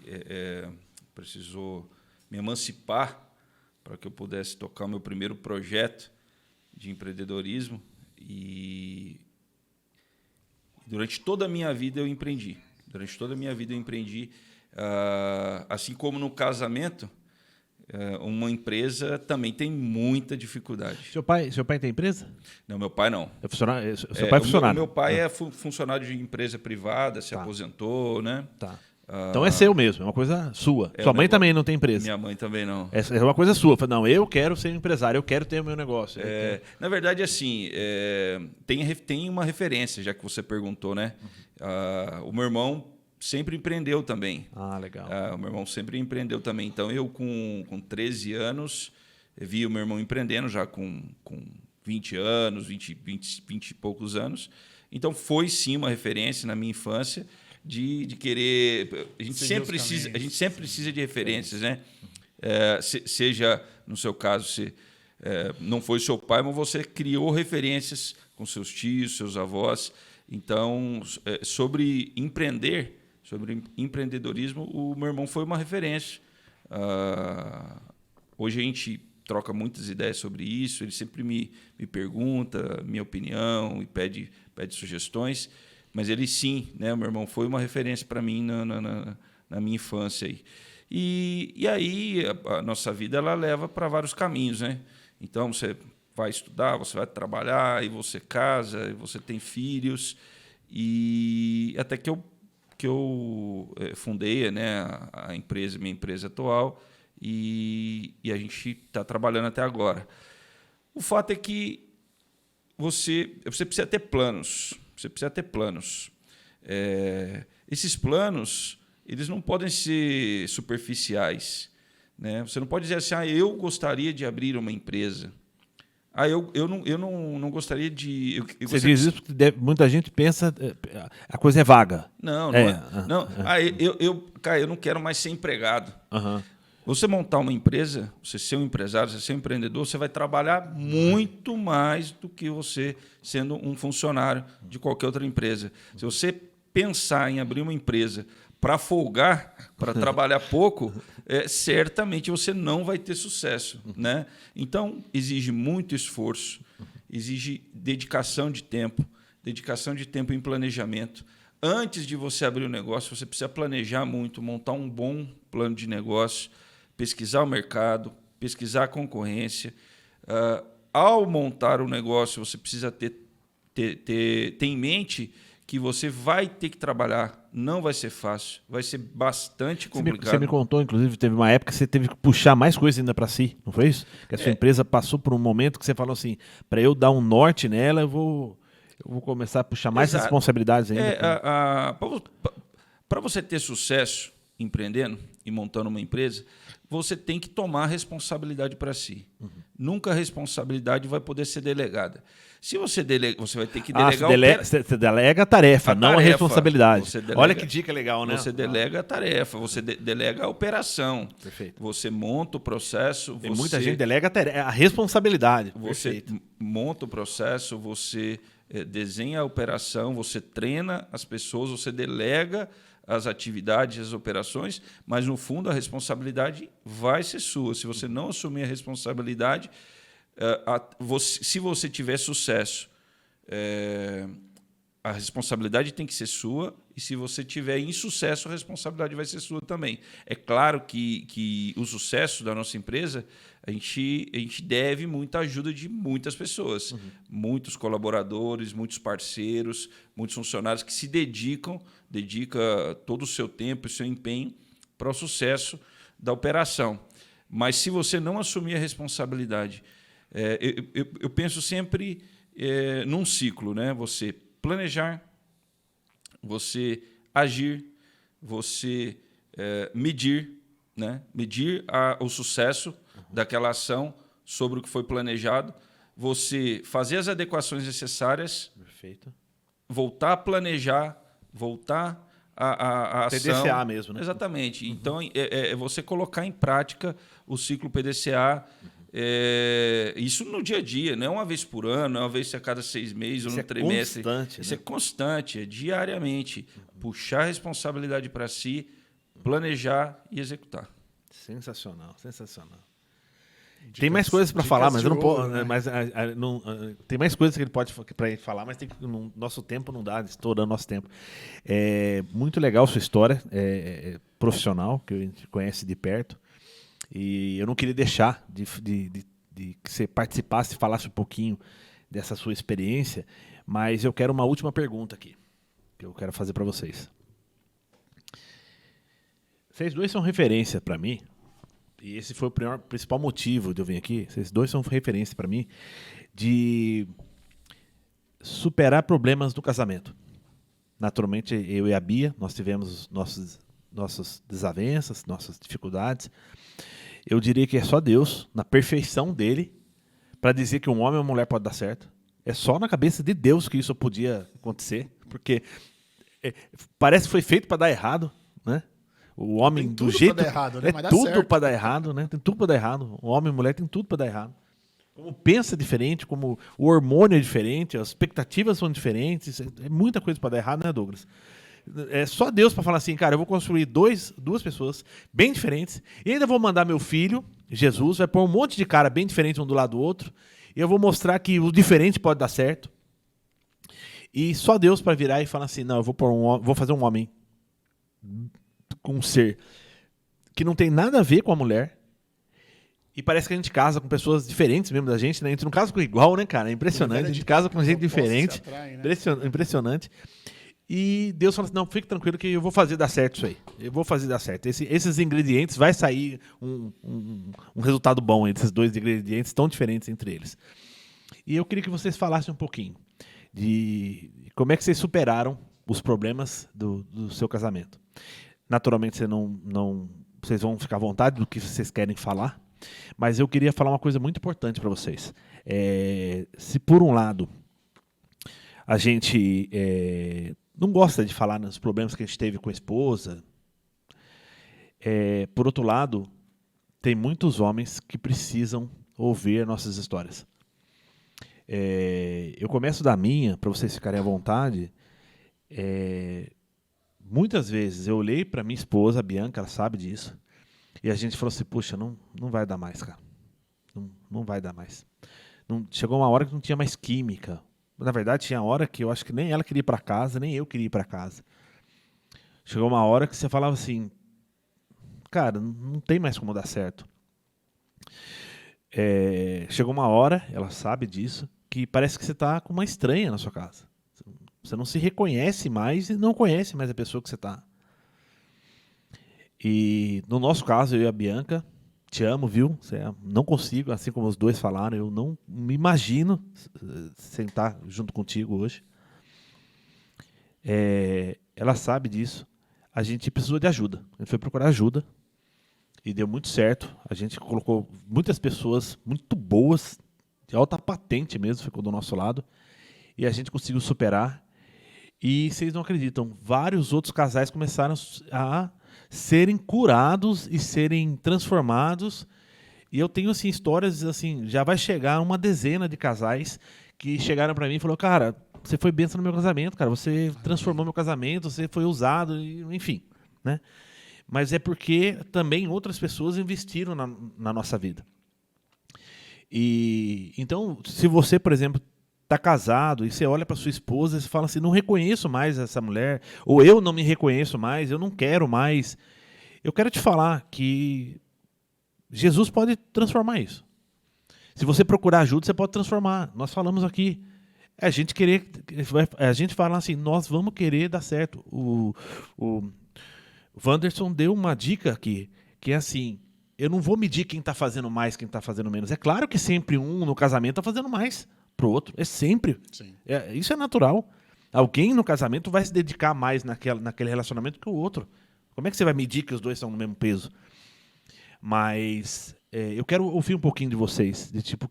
precisou me emancipar para que eu pudesse tocar o meu primeiro projeto de empreendedorismo. E durante toda a minha vida eu empreendi. Assim como no casamento, uma empresa também tem muita dificuldade. Seu pai tem empresa? Não, meu pai não. Seu pai é funcionário? Meu pai é funcionário de empresa privada, se aposentou, né? Tá. Então é seu mesmo, é uma coisa sua. Sua mãe negócio. Também não tem empresa? Minha mãe também não. É uma coisa sua. Não, eu quero ser empresário, eu quero ter o meu negócio. Na verdade, assim, tem uma referência, já que você perguntou, né? O meu irmão sempre empreendeu também. Legal. O meu irmão sempre empreendeu também. Então, eu, com 13 anos, vi o meu irmão empreendendo já com 20 anos, 20 e poucos anos. Então, foi sim uma referência na minha infância de querer... A gente sempre precisa de referências, né? Seja, no seu caso, se não foi seu pai, mas você criou referências com seus tios, seus avós. Então, sobre empreendedorismo, o meu irmão foi uma referência. Hoje a gente troca muitas ideias sobre isso, ele sempre me pergunta minha opinião e pede sugestões, mas ele sim, né, o meu irmão foi uma referência para mim na minha infância. E aí a nossa vida ela leva para vários caminhos, né? Então você vai estudar, você vai trabalhar, e você casa, e você tem filhos, e até que eu fundei, né, minha empresa atual, e a gente está trabalhando até agora. O fato é que você precisa ter planos. Esses planos, eles não podem ser superficiais, né? Você não pode dizer assim, eu gostaria de abrir uma empresa. Eu não gostaria de... Você diz isso porque muita gente pensa a coisa é vaga. Não. Cara, eu não quero mais ser empregado. Você montar uma empresa, você ser um empresário, você ser um empreendedor, você vai trabalhar muito mais do que você sendo um funcionário de qualquer outra empresa. Se você pensar em abrir uma empresa para folgar, para trabalhar pouco, certamente você não vai ter sucesso, né? Então, exige muito esforço, exige dedicação de tempo em planejamento. Antes de você abrir o negócio, você precisa planejar muito, montar um bom plano de negócio, pesquisar o mercado, pesquisar a concorrência. Ao montar o negócio, você precisa ter em mente que você vai ter que trabalhar, não vai ser fácil, vai ser bastante complicado. Você me contou, inclusive, teve uma época que você teve que puxar mais coisas ainda para si, não foi isso? Que a sua empresa passou por um momento que você falou assim, para eu dar um norte nela, eu vou eu vou começar a puxar mais Exato. responsabilidades ainda. Para você ter sucesso empreendendo e montando uma empresa, você tem que tomar responsabilidade para si. Nunca a responsabilidade vai poder ser delegada. Se você delega, você vai ter que delegar... Você delega a tarefa, não a responsabilidade. Delega, olha que dica legal, né? Você delega a tarefa, você delega a operação. Perfeito. Você monta o processo... Tem muita gente delega a responsabilidade. Você monta o processo, você desenha a operação, você treina as pessoas, você delega as atividades, as operações, mas, no fundo, a responsabilidade vai ser sua. Se você não assumir a responsabilidade, se você tiver sucesso, a responsabilidade tem que ser sua, e se você tiver insucesso, a responsabilidade vai ser sua também. É claro que o sucesso da nossa empresa, a gente deve muita ajuda de muitas pessoas, muitos colaboradores, muitos parceiros, muitos funcionários que se dedicam todo o seu tempo e seu empenho para o sucesso da operação. Mas se você não assumir a responsabilidade, eu penso sempre num ciclo, né? Você planejar, você agir, você medir, né? Medir o sucesso daquela ação sobre o que foi planejado, você fazer as adequações necessárias, Perfeito. voltar a planejar, voltar a ação. PDCA mesmo, né? Exatamente. Então, é você colocar em prática o ciclo PDCA. Isso no dia a dia, não é uma vez por ano, não é uma vez a cada 6 meses ou no trimestre. Constante, Isso é constante, é diariamente. Puxar a responsabilidade para si, planejar e executar. Sensacional, sensacional. Tem mais coisas para falar, mas eu não posso. Né? Tem mais coisas que ele pode para gente falar, mas nosso tempo não dá, estourando nosso tempo. É muito legal sua história profissional, que a gente conhece de perto. E eu não queria deixar de que você participasse e falasse um pouquinho dessa sua experiência, mas eu quero uma última pergunta aqui, que eu quero fazer para vocês. Vocês dois são referência para mim, e esse foi o principal motivo de eu vir aqui. Vocês dois são referência para mim de superar problemas do casamento. Naturalmente, eu e a Bia, nós tivemos nossas desavenças, nossas dificuldades. Eu diria que é só Deus, na perfeição dele, para dizer que um homem ou uma mulher pode dar certo. É só na cabeça de Deus que isso podia acontecer, porque parece que foi feito para dar errado, né? O homem tem do tudo jeito pra dar errado, né? Mas dá tudo certo. para dar errado, né? Tem tudo para dar errado. O homem e a mulher tem tudo para dar errado. Como pensa diferente, como o hormônio é diferente, as expectativas são diferentes, é muita coisa para dar errado, né, Douglas? É só Deus para falar assim, cara, eu vou construir duas pessoas bem diferentes, e ainda vou mandar meu filho, Jesus, vai pôr um monte de cara bem diferente um do lado do outro, e eu vou mostrar que o diferente pode dar certo. E só Deus para virar e falar assim, não, eu vou fazer um homem com um ser que não tem nada a ver com a mulher. E parece que a gente casa com pessoas diferentes mesmo da gente, né? A gente não casa com igual, né, cara? É impressionante. A gente casa com gente diferente. Atrai, né? Impressionante. E Deus fala assim, não, fique tranquilo que eu vou fazer dar certo isso aí. Eu vou fazer dar certo. Esses ingredientes, vai sair um resultado bom entre esses dois ingredientes tão diferentes entre eles. E eu queria que vocês falassem um pouquinho de como é que vocês superaram os problemas do seu casamento. Naturalmente, vocês vão ficar à vontade do que vocês querem falar, mas eu queria falar uma coisa muito importante para vocês. Se por um lado a gente não gosta de falar nos problemas que a gente teve com a esposa, por outro lado, tem muitos homens que precisam ouvir nossas histórias. Eu começo da minha, para vocês ficarem à vontade. Muitas vezes eu olhei para minha esposa, a Bianca, ela sabe disso, e a gente falou assim, puxa, não vai dar mais, cara. Não vai dar mais. Chegou uma hora que não tinha mais química. Na verdade, tinha hora que eu acho que nem ela queria ir para casa, nem eu queria ir para casa. Chegou uma hora que você falava assim, cara, não tem mais como dar certo. Chegou uma hora, ela sabe disso, que parece que você está com uma estranha na sua casa. Você não se reconhece mais e não conhece mais a pessoa que você está. E no nosso caso, eu e a Bianca, te amo, viu? Não consigo, assim como os dois falaram, eu não me imagino sentar junto contigo hoje. ela sabe disso. A gente precisou de ajuda. A gente foi procurar ajuda e deu muito certo. A gente colocou muitas pessoas muito boas, de alta patente mesmo, ficou do nosso lado. E a gente conseguiu superar. E vocês não acreditam, vários outros casais começaram a serem curados e serem transformados. E eu tenho assim, histórias, assim, já vai chegar uma dezena de casais que chegaram para mim e falaram, cara, você foi bênção no meu casamento, cara, você transformou meu casamento, você foi usado, enfim, né? Mas é porque também outras pessoas investiram na nossa vida. E então, se você, por exemplo, está casado e você olha para sua esposa e você fala assim, não reconheço mais essa mulher, ou eu não me reconheço mais, eu não quero mais. Eu quero te falar que Jesus pode transformar isso. Se você procurar ajuda, você pode transformar. Nós falamos aqui, a gente fala assim, nós vamos querer dar certo. O Wanderson deu uma dica aqui, que é assim, eu não vou medir quem está fazendo mais, quem está fazendo menos. É claro que sempre um no casamento está fazendo mais pro outro. É sempre. Sim. Isso é natural. Alguém no casamento vai se dedicar mais naquele relacionamento que o outro. Como é que você vai medir que os dois são no mesmo peso? Mas eu quero ouvir um pouquinho de vocês. De tipo,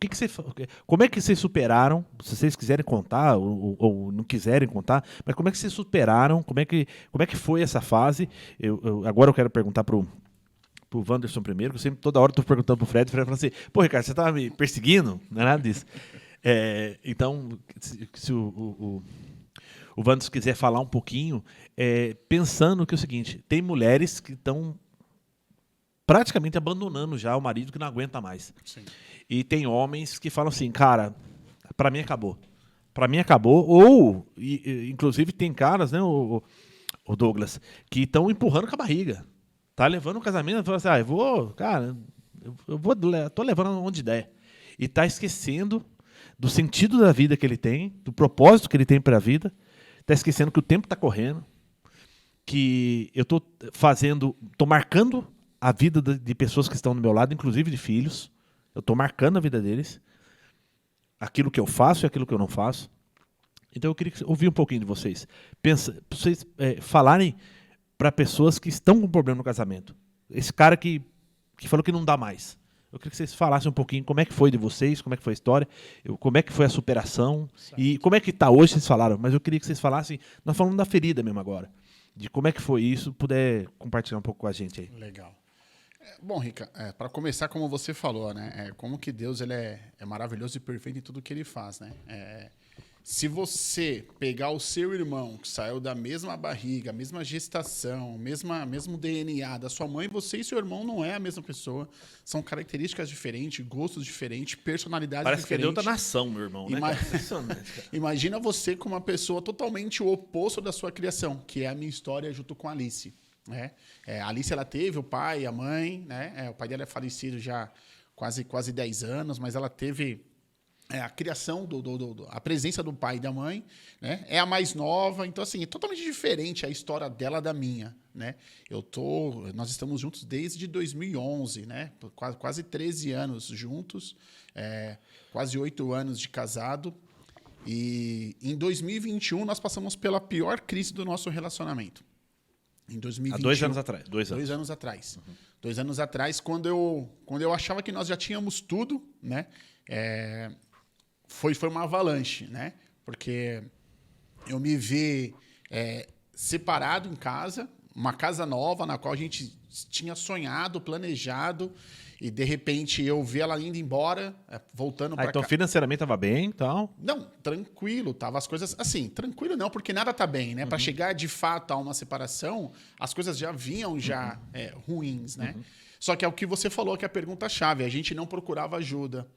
como é que vocês superaram? Se vocês quiserem contar ou não quiserem contar, mas como é que vocês superaram? Como é que foi essa fase? Agora eu quero perguntar pro Wanderson primeiro, que eu sempre, toda hora, estou perguntando pro Fred. O Fred fala assim, pô, Ricardo, você estava me perseguindo? Não é nada disso. Então, se o Wanderson quiser falar um pouquinho, pensando que é o seguinte, tem mulheres que estão praticamente abandonando já o marido que não aguenta mais. Sim. E tem homens que falam assim, cara, para mim acabou. Para mim acabou. Ou, inclusive, tem caras, né, o Douglas, que estão empurrando com a barriga. Tá levando o casamento, fala assim, tô levando onde der. E tá esquecendo do sentido da vida que ele tem, do propósito que ele tem para a vida, tá esquecendo que o tempo está correndo, que eu tô marcando a vida de pessoas que estão do meu lado, inclusive de filhos. Eu estou marcando a vida deles, aquilo que eu faço e aquilo que eu não faço. Então eu queria ouvir um pouquinho de vocês. Vocês falarem para pessoas que estão com problema no casamento. Esse cara que falou que não dá mais. Eu queria que vocês falassem um pouquinho como é que foi de vocês, como é que foi a história, como é que foi a superação, certo. E como é que está hoje, vocês falaram, mas eu queria que vocês falassem, nós falamos da ferida mesmo agora, de como é que foi isso, puder compartilhar um pouco com a gente aí. Legal. Bom, Rica, para começar, como você falou, né, como que Deus ele é maravilhoso e perfeito em tudo que ele faz, né? Se você pegar o seu irmão, que saiu da mesma barriga, mesma gestação, mesmo DNA da sua mãe, você e seu irmão não é a mesma pessoa. São características diferentes, gostos diferentes, personalidades diferentes. Parece que é de outra nação, meu irmão, né? Imagina você com uma pessoa totalmente o oposto da sua criação, que é a minha história junto com a Alice. Né? A Alice ela teve o pai e a mãe, né? O pai dela é falecido já quase 10 anos, mas ela teve a criação, a presença do pai e da mãe, né? É a mais nova, então assim, é totalmente diferente a história dela da minha, né? Nós estamos juntos desde 2011, né? Quase 13 anos juntos, quase 8 anos de casado, e em 2021 nós passamos pela pior crise do nosso relacionamento. Em 2021, há 2 anos atrás. 2 anos atrás. Uhum. 2 anos atrás, quando eu achava que nós já tínhamos tudo, né? Foi uma avalanche, né? Porque eu me vi separado em casa, uma casa nova na qual a gente tinha sonhado, planejado, e de repente eu vi ela indo embora, voltando para cá. Então financeiramente estava bem e tal? Não, tranquilo, tava as coisas assim, tranquilo não, porque nada tá bem, né? Para chegar de fato a uma separação, as coisas já vinham ruins, né? Só que é o que você falou que é a pergunta-chave, a gente não procurava ajuda.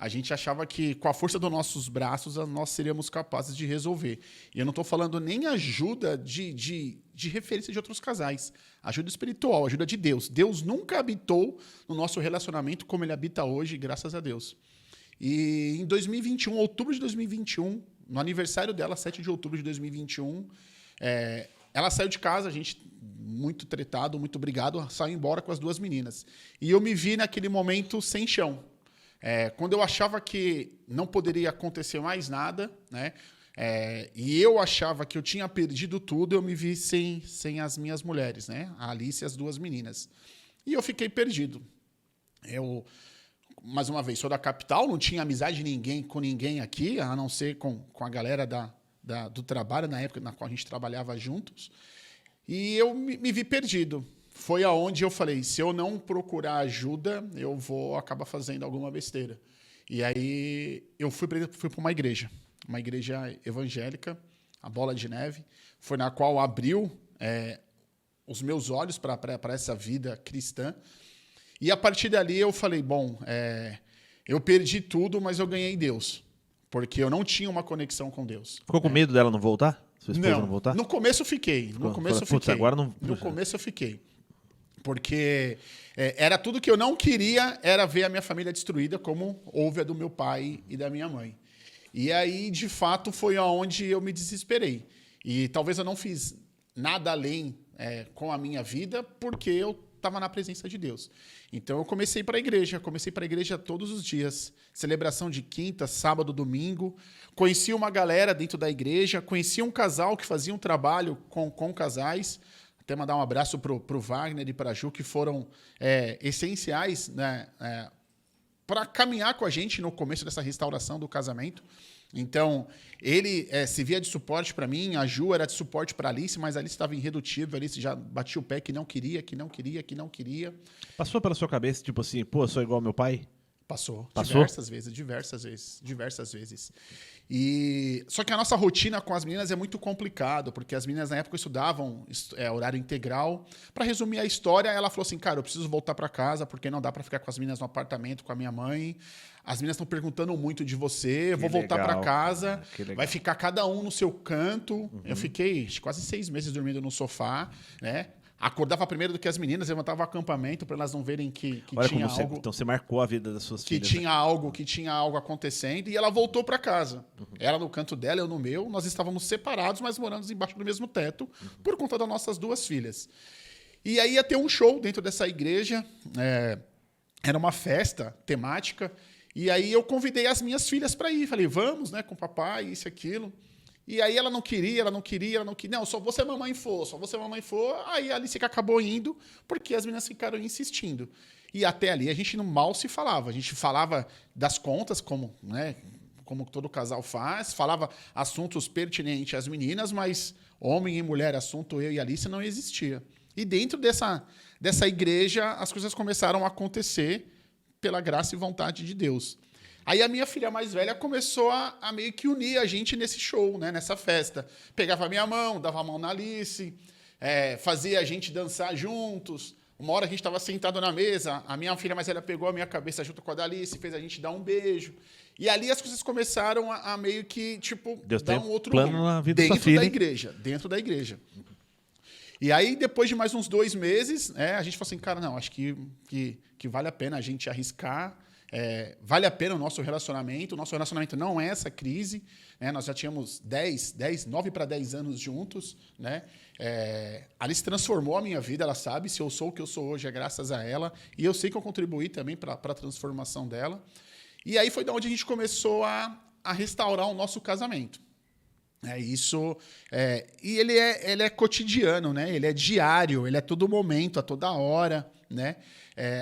A gente achava que, com a força dos nossos braços, nós seríamos capazes de resolver. E eu não estou falando nem ajuda de referência de outros casais. Ajuda espiritual, ajuda de Deus. Deus nunca habitou no nosso relacionamento como ele habita hoje, graças a Deus. E em 2021, outubro de 2021, no aniversário dela, 7 de outubro de 2021, ela saiu de casa, a gente, muito tretado, muito brigado, saiu embora com as 2 meninas. E eu me vi naquele momento sem chão. Quando eu achava que não poderia acontecer mais nada, né? E eu achava que eu tinha perdido tudo, eu me vi sem as minhas mulheres, né? A Alice e as duas meninas. E eu fiquei perdido. Eu, mais uma vez, sou da capital, não tinha amizade com ninguém aqui, a não ser com a galera do trabalho, na época na qual a gente trabalhava juntos. E eu me vi perdido. Foi aonde eu falei, se eu não procurar ajuda, eu vou acabar fazendo alguma besteira. E aí eu fui para uma igreja evangélica, a Bola de Neve, foi na qual abriu os meus olhos para essa vida cristã. E a partir dali eu falei, bom, eu perdi tudo, mas eu ganhei Deus, porque eu não tinha uma conexão com Deus. Ficou com medo dela não voltar? Sua esposa não voltar? No começo eu fiquei. Agora não... No começo eu fiquei. Porque era tudo que eu não queria, era ver a minha família destruída, como houve a do meu pai e da minha mãe. E aí, de fato, foi onde eu me desesperei. E talvez eu não fiz nada além com a minha vida, porque eu estava na presença de Deus. Então, eu comecei para a igreja todos os dias. Celebração de quinta, sábado, domingo. Conheci uma galera dentro da igreja, conheci um casal que fazia um trabalho com casais. Até mandar um abraço para o Wagner e para a Ju, que foram essenciais, né, para caminhar com a gente no começo dessa restauração do casamento. Então, ele servia de suporte para mim, a Ju era de suporte para a Alice, mas a Alice estava irredutível, a Alice já batia o pé que não queria. Passou pela sua cabeça, tipo assim, pô, eu sou igual ao meu pai? Passou? Diversas vezes. E só que a nossa rotina com as meninas é muito complicado, porque as meninas na época estudavam horário integral. Para resumir a história, ela falou assim, cara, eu preciso voltar para casa, porque não dá para ficar com as meninas no apartamento com a minha mãe. As meninas estão perguntando muito de você, eu vou voltar para casa, vai ficar cada um no seu canto. Uhum. Eu fiquei quase 6 meses dormindo no sofá, né? Acordava primeiro do que as meninas, levantava o acampamento para elas não verem que tinha algo. Então você marcou a vida das suas filhas. Que tinha algo acontecendo, e ela voltou para casa. Uhum. Ela no canto dela, eu no meu. Nós estávamos separados, mas morando embaixo do mesmo teto, por conta das nossas 2 filhas. E aí ia ter um show dentro dessa igreja. Era uma festa temática. E aí eu convidei as minhas filhas para ir. Falei, vamos, né, com o papai, isso e aquilo. E aí ela não queria. Não, só você mamãe for. Aí a Alice acabou indo, porque as meninas ficaram insistindo. E até ali a gente mal se falava. A gente falava das contas, como todo casal faz, falava assuntos pertinentes às meninas, mas homem e mulher, assunto eu e Alice, não existia. E dentro dessa igreja, as coisas começaram a acontecer pela graça e vontade de Deus. Aí a minha filha mais velha começou a meio que unir a gente nesse show, né, nessa festa. Pegava a minha mão, dava a mão na Alice, fazia a gente dançar juntos. Uma hora a gente estava sentado na mesa, a minha filha mais velha pegou a minha cabeça junto com a da Alice, fez a gente dar um beijo. E ali as coisas começaram a meio que, tipo, Deus dar tem um outro plano rumo. na vida da sua filha, Dentro da igreja. E aí, depois de mais uns 2 meses, a gente falou assim, cara, não, acho que vale a pena a gente arriscar. Vale a pena o nosso relacionamento. O nosso relacionamento não é essa crise, né? Nós já tínhamos 9 para 10 anos juntos, né? Alice transformou a minha vida, ela sabe, se eu sou o que eu sou hoje é graças a ela, e eu sei que eu contribuí também para a transformação dela. E aí foi da onde a gente começou a restaurar o nosso casamento. E ele é cotidiano, né? Ele é diário, ele é todo momento, a toda hora, né?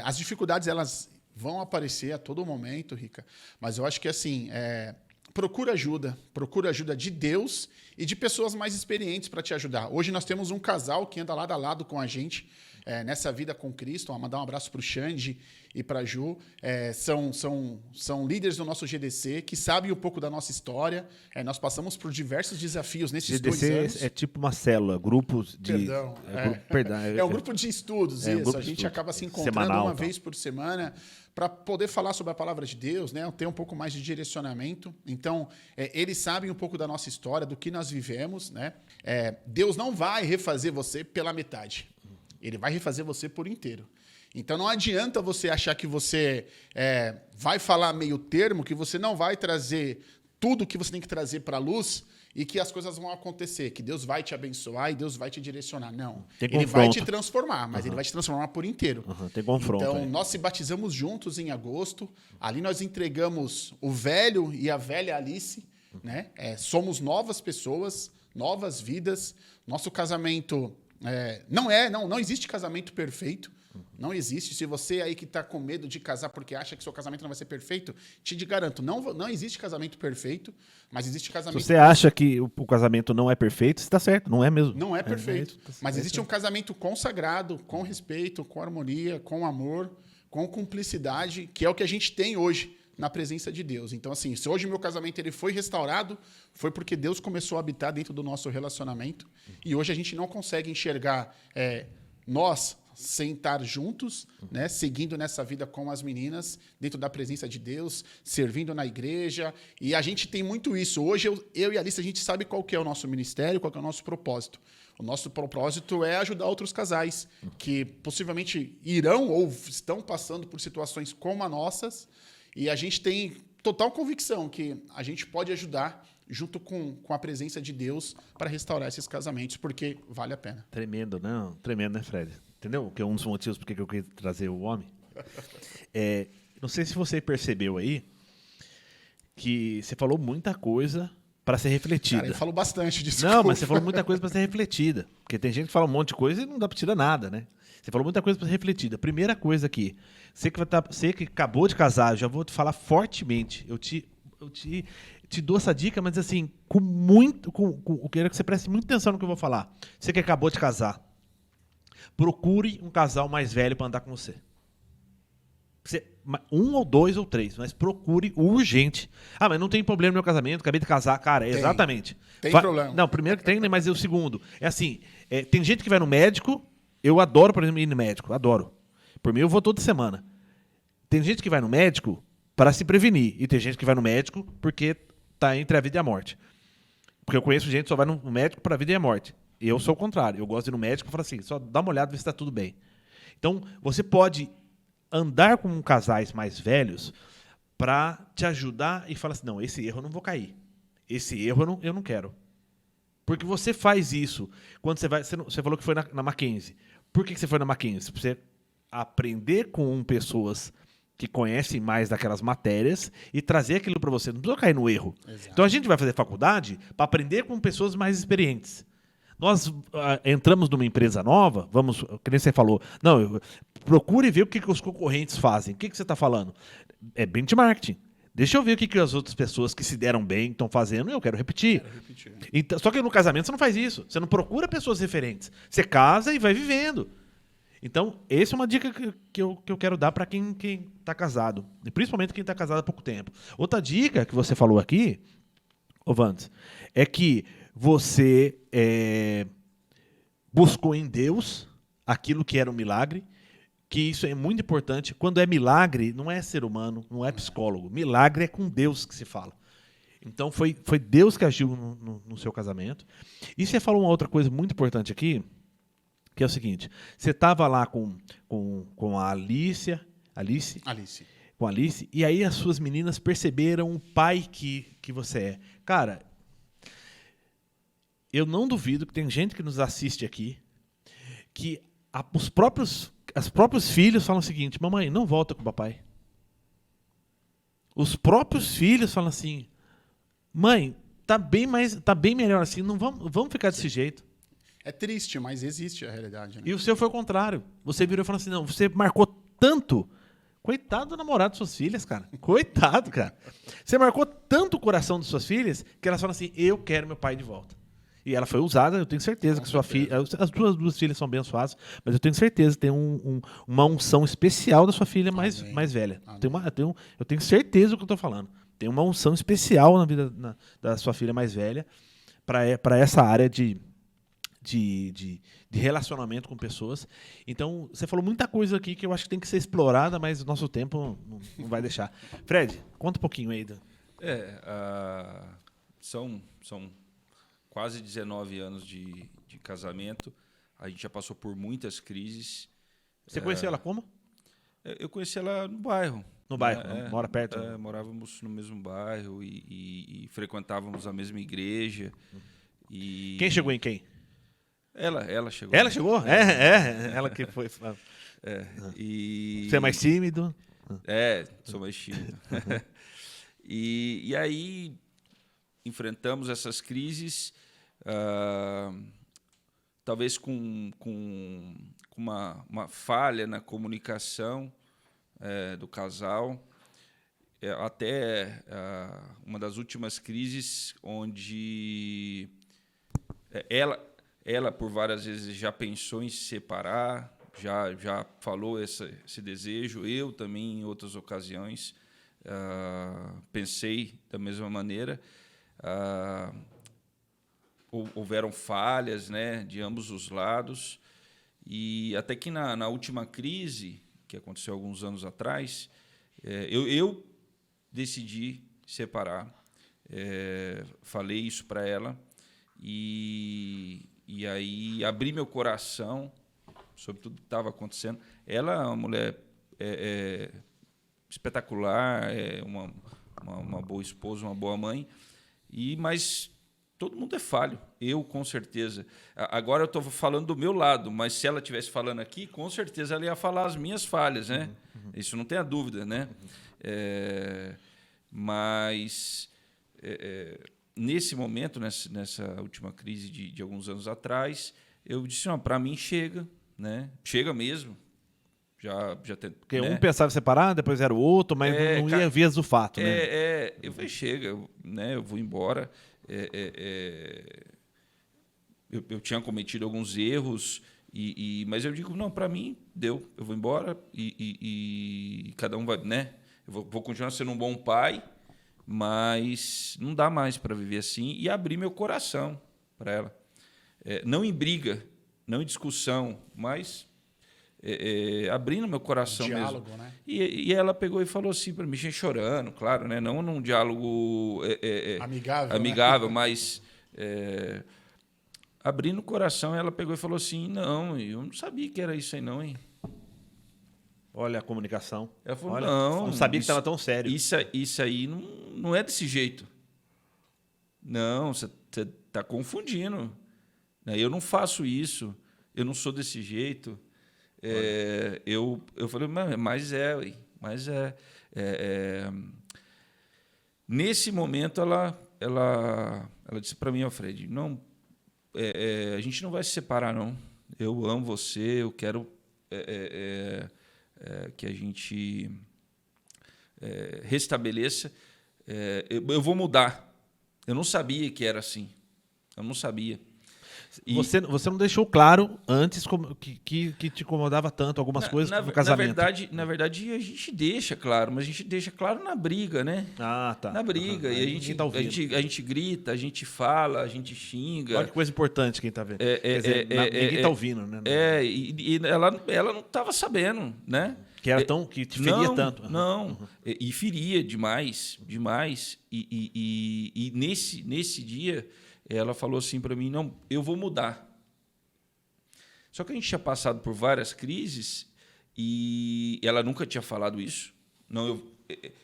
As dificuldades, elas vão aparecer a todo momento, Rica, mas eu acho que assim, procura ajuda de Deus e de pessoas mais experientes para te ajudar. Hoje nós temos um casal que anda lado a lado com a gente nessa vida com Cristo. Vou mandar um abraço para o Xande e para a Ju. São líderes do nosso GDC que sabem um pouco da nossa história. Nós passamos por diversos desafios nesses GDC 2 anos. É tipo uma célula, grupos de... É um grupo de estudos, isso. A gente acaba se encontrando semanal, uma vez por semana para poder falar sobre a palavra de Deus, né? Ter um pouco mais de direcionamento. Então, eles sabem um pouco da nossa história, do que nós vivemos, né? Deus não vai refazer você pela metade. Ele vai refazer você por inteiro. Então, não adianta você achar que você vai falar meio termo, que você não vai trazer tudo que você tem que trazer para a luz e que as coisas vão acontecer, que Deus vai te abençoar e Deus vai te direcionar. Não. Ele vai te transformar, mas ele vai te transformar por inteiro. Tem confronto. Então, nós se batizamos juntos em agosto. Ali nós entregamos o velho e a velha Alice né? Somos novas pessoas, novas vidas. Nosso casamento não existe casamento perfeito. Não existe. Se você aí que está com medo de casar porque acha que seu casamento não vai ser perfeito, te garanto, não existe casamento perfeito, mas existe casamento... Se você acha que o casamento não é perfeito, você está certo, não é mesmo. Não é perfeito. Mas existe um casamento consagrado, com respeito, com harmonia, com amor, com cumplicidade, que é o que a gente tem hoje na presença de Deus. Então, assim, se hoje meu casamento ele foi restaurado, foi porque Deus começou a habitar dentro do nosso relacionamento. E hoje a gente não consegue enxergar nós sem estar juntos, né, seguindo nessa vida com as meninas, dentro da presença de Deus, servindo na igreja. E a gente tem muito isso. Hoje, eu e a Alice, a gente sabe qual que é o nosso ministério, qual que é o nosso propósito. O nosso propósito é ajudar outros casais que possivelmente irão ou estão passando por situações como as nossas. E a gente tem total convicção que a gente pode ajudar junto com a presença de Deus para restaurar esses casamentos, porque vale a pena. Tremendo, não? Tremendo, né, Fred? Entendeu? Que é um dos motivos por que eu queria trazer o homem. Não sei se você percebeu aí que você falou muita coisa para ser refletida. Cara, eu falo bastante disso. Não, mas você falou muita coisa para ser refletida. Porque tem gente que fala um monte de coisa e não dá para tirar nada, né? Você falou muita coisa para ser refletida. Primeira coisa aqui, você que acabou de casar, eu já vou te falar fortemente. Eu te dou essa dica, mas assim, eu quero que você preste muita atenção no que eu vou falar. Você que acabou de casar, procure um casal mais velho para andar com você. Um ou dois ou três, mas procure urgente. Ah, mas não tem problema no meu casamento, acabei de casar. Cara, exatamente. Tem problema. Não, primeiro que tem, né, mas o segundo. É assim, tem gente que vai no médico, eu adoro, por exemplo, ir no médico, adoro. Por mim, eu vou toda semana. Tem gente que vai no médico para se prevenir, e tem gente que vai no médico porque está entre a vida e a morte. Porque eu conheço gente que só vai no médico para a vida e a morte. Eu sou o contrário. Eu gosto de ir no médico e falar assim, só dá uma olhada e ver se está tudo bem. Então, você pode andar com casais mais velhos para te ajudar e falar assim, não, esse erro eu não vou cair. Esse erro eu não quero. Porque você faz isso quando você vai... Você falou que foi na Mackenzie. Por que você foi na Mackenzie? Para você aprender com pessoas que conhecem mais daquelas matérias e trazer aquilo para você. Não precisa cair no erro. Exato. Então, a gente vai fazer faculdade para aprender com pessoas mais experientes. Nós entramos numa empresa nova, que nem você falou, procure ver o que os concorrentes fazem. O que você está falando? É benchmarking. Deixa eu ver o que as outras pessoas que se deram bem estão fazendo e eu quero repetir. Então, só que no casamento você não faz isso. Você não procura pessoas referentes. Você casa e vai vivendo. Então, essa é uma dica que eu quero dar para quem está casado. E principalmente quem está casado há pouco tempo. Outra dica que você falou aqui, Vandes, é que você buscou em Deus aquilo que era um milagre, que isso é muito importante. Quando é milagre, não é ser humano, não é psicólogo. Milagre é com Deus que se fala. Então, foi Deus que agiu no seu casamento. E você falou uma outra coisa muito importante aqui, que é o seguinte, você estava lá com a Alice, com a Alice, e aí as suas meninas perceberam o pai que você é. Cara, eu não duvido que tem gente que nos assiste aqui que os próprios filhos falam o seguinte, mamãe, não volta com o papai. Os próprios filhos falam assim, mãe, tá bem melhor assim, não vamos ficar desse jeito. É triste, mas existe a realidade. Né? E o seu foi o contrário. Você virou e falou assim, não, você marcou tanto. Coitado do namorado de suas filhas, cara. Coitado, cara. Você marcou tanto o coração de suas filhas que elas falam assim, eu quero meu pai de volta. E ela foi usada, eu tenho certeza que sua filha... As duas filhas são abençoadas, mas eu tenho certeza que tem uma unção especial da sua filha mais velha. Eu tenho certeza do que eu estou falando. Tem uma unção especial na vida da sua filha mais velha para essa área de relacionamento com pessoas. Então, você falou muita coisa aqui que eu acho que tem que ser explorada, mas o nosso tempo não vai deixar. Fred, conta um pouquinho aí. São quase 19 anos de casamento. A gente já passou por muitas crises. Você conheceu ela como? Eu conheci ela no bairro. No bairro? Mora perto? Morávamos no mesmo bairro e frequentávamos a mesma igreja. E... Quem chegou em quem? Ela chegou. Ela chegou? Ela que foi. E... Você é mais tímido? Sou mais tímido. E aí, enfrentamos essas crises, talvez com uma falha na comunicação do casal, até uma das últimas crises onde ela por várias vezes já pensou em se separar, já falou esse desejo, eu também em outras ocasiões pensei da mesma maneira. Houveram falhas, né, de ambos os lados, e até que na última crise, que aconteceu alguns anos atrás, eu decidi separar. Falei isso para ela, e aí abri meu coração sobre tudo que estava acontecendo. Ela é uma mulher espetacular, uma boa esposa, uma boa mãe, mas todo mundo é falho, eu com certeza. Agora eu estou falando do meu lado, mas se ela estivesse falando aqui, com certeza ela ia falar as minhas falhas, né? Isso não tem a dúvida, né? Mas nesse momento, nessa última crise de alguns anos atrás, eu disse, não, para mim chega, né? Chega mesmo. Já tem, Porque né? um pensava em separar, depois era o outro, mas não ia vias do fato, né? Eu falei, chega, né? Eu vou embora. Eu tinha cometido alguns erros, mas eu digo, não, para mim, deu. Eu vou embora e cada um vai, né? Eu vou continuar sendo um bom pai, mas não dá mais para viver assim, e abrir meu coração para ela. Não em briga, não em discussão, mas abrindo meu coração diálogo, mesmo. Né? E ela pegou e falou assim para mim, chorando, claro, né? Não num diálogo amigável, né? Mas abrindo o coração, ela pegou e falou assim, não, eu não sabia que era isso aí não, hein? Olha a comunicação. Ela falou, olha, não sabia que estava tão sério. Isso aí não é desse jeito. Não, você está confundindo. Eu não faço isso, eu não sou desse jeito. Eu falei, mas nesse momento ela disse para mim, Alfred, não, a gente não vai se separar, não. Eu amo você, eu quero que a gente restabeleça. Eu vou mudar. Eu não sabia que era assim. Eu não sabia. Você não deixou claro antes que te incomodava tanto algumas coisas no casamento. Na verdade, a gente deixa claro, mas a gente deixa claro na briga, né? Ah, tá. Na briga. E a gente grita, a gente fala, a gente xinga. Olha que coisa importante quem está vendo. Ninguém está ouvindo, né? E ela não estava sabendo, né? Que te feria tanto. Não. E feria demais. E nesse dia ela falou assim para mim, não, eu vou mudar. Só que a gente tinha passado por várias crises e ela nunca tinha falado isso. Não,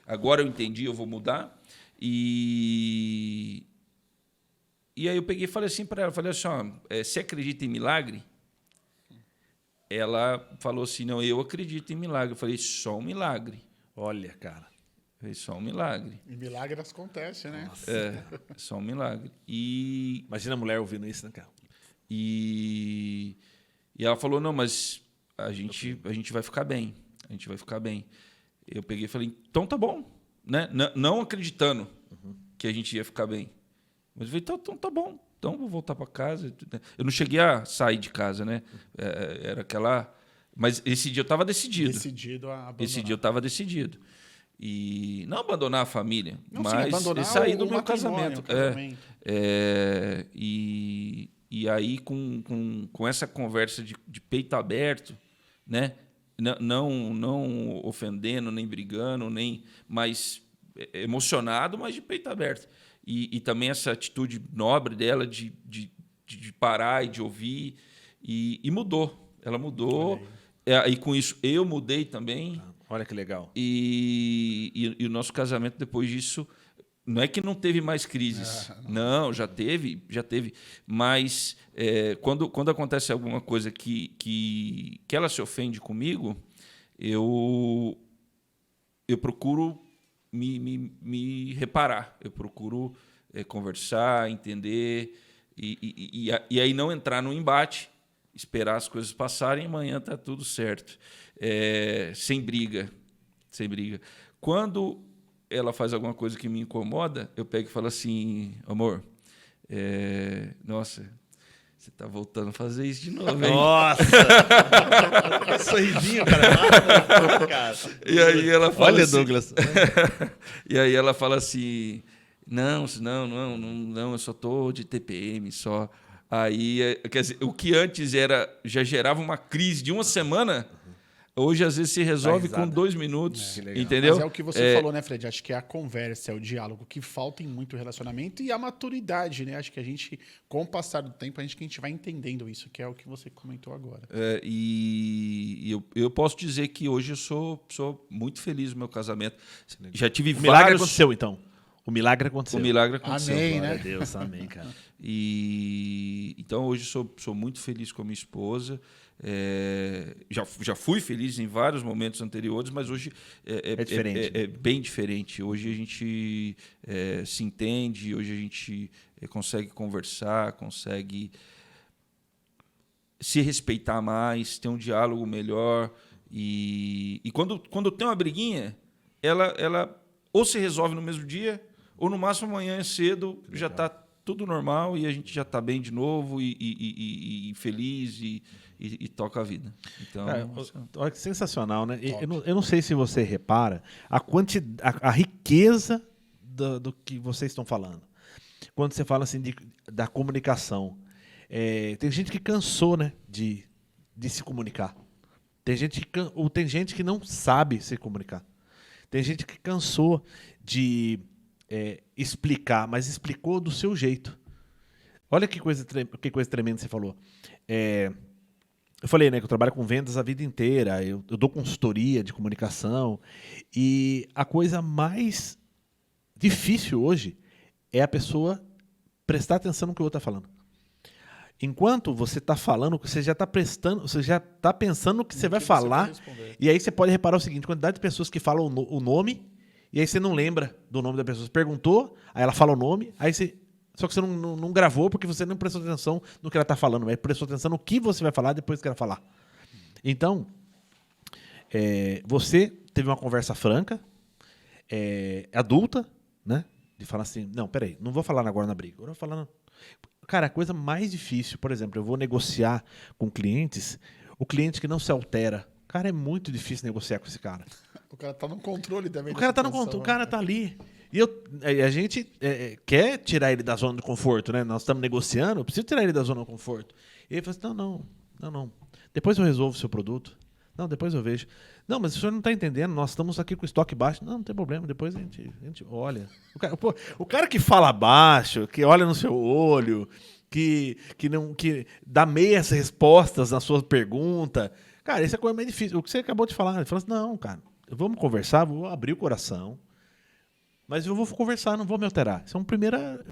agora eu entendi, eu vou mudar. E aí eu peguei e falei assim para ela, falei assim, você acredita em milagre? Ela falou assim, não, eu acredito em milagre. Eu falei, só um milagre. Olha, cara. Foi só um milagre. E milagres acontecem, né? Só um milagre. Imagina a mulher ouvindo isso, né, cara? E ela falou, não, mas a gente vai ficar bem. A gente vai ficar bem. Eu peguei e falei, então tá bom. Né? Não acreditando que a gente ia ficar bem. Mas eu falei, então tá bom. Então vou voltar para casa. Eu não cheguei a sair de casa, né? Era aquela... Mas esse dia eu estava decidido. Decidido a abandonar. Esse dia eu estava decidido. E não abandonar a família, não, mas abandonar sair do meu casamento. E aí, com essa conversa de peito aberto, né? Não ofendendo, nem brigando, mas emocionado, mas de peito aberto. E também essa atitude nobre dela de parar e de ouvir. E mudou. Ela mudou. E com isso eu mudei também. Olha que legal. E o nosso casamento, depois disso, não é que não teve mais crises. Não, já teve. Mas quando acontece alguma coisa que ela se ofende comigo, eu procuro me reparar. Eu procuro conversar, entender, e aí não entrar no embate, esperar as coisas passarem e amanhã está tudo certo. Sem briga. Quando ela faz alguma coisa que me incomoda, eu pego e falo assim, amor, nossa, você está voltando a fazer isso de novo, hein? Nossa! Que sorrisinho, cara. E aí ela fala Olha, assim, Douglas. E aí ela fala assim, não, eu só tô de TPM, só. Aí, quer dizer, o que antes já gerava uma crise de uma semana, hoje às vezes se resolve com 2 minutos, entendeu? Mas é o que você falou, né, Fred? Acho que é a conversa, é o diálogo que falta em muito relacionamento e a maturidade, né? Acho que a gente, com o passar do tempo, a gente vai entendendo isso, que é o que você comentou agora. E eu posso dizer que hoje eu sou muito feliz no meu casamento. Já tive O milagre vários... aconteceu, então. O milagre aconteceu. O milagre aconteceu. Amém, Glória né? a Deus, amém, cara. Então, hoje sou muito feliz com a minha esposa. Já fui feliz em vários momentos anteriores, mas hoje É diferente. é bem diferente. Hoje a gente se entende, hoje a gente consegue conversar, consegue se respeitar mais, ter um diálogo melhor. E quando tem uma briguinha, ela ou se resolve no mesmo dia, ou no máximo amanhã cedo já está tudo normal e a gente já está bem de novo e feliz e toca a vida. Então, Olha que sensacional, né? Eu não sei se você repara a riqueza do que vocês estão falando. Quando você fala assim da comunicação. Tem gente que cansou, né, de se comunicar. Tem gente que não sabe se comunicar. Tem gente que cansou de explicar, mas explicou do seu jeito. Olha que coisa tremenda você falou. Eu falei, né, que eu trabalho com vendas a vida inteira, eu dou consultoria de comunicação, e a coisa mais difícil hoje é a pessoa prestar atenção no que o outro está falando. Enquanto você está falando, você já está pensando no que você vai falar, e aí você pode reparar o seguinte, quantidade de pessoas que falam o nome, e aí você não lembra do nome da pessoa. Você perguntou, aí ela fala o nome, só que você não gravou porque você não prestou atenção no que ela está falando, mas prestou atenção no que você vai falar depois que ela falar. Então, você teve uma conversa franca, adulta, né? De falar assim, não, peraí, não vou falar agora na briga, eu vou falar... Cara, a coisa mais difícil, por exemplo, eu vou negociar com clientes, o cliente que não se altera. Cara, é muito difícil negociar com esse cara. O cara tá no controle também. O cara tá no controle, o cara tá ali. E a gente quer tirar ele da zona de conforto, né? Nós estamos negociando, eu preciso tirar ele da zona de conforto. E ele fala assim, não. Depois eu resolvo o seu produto. Não, depois eu vejo. Não, mas o senhor não está entendendo, nós estamos aqui com o estoque baixo. Não tem problema, depois a gente olha. O cara que fala baixo, que olha no seu olho, que dá meias respostas na sua pergunta. Cara, essa é a coisa mais difícil. O que você acabou de falar, ele fala assim, não, cara, vamos conversar, vou abrir o coração, mas eu vou conversar, não vou me alterar. Isso é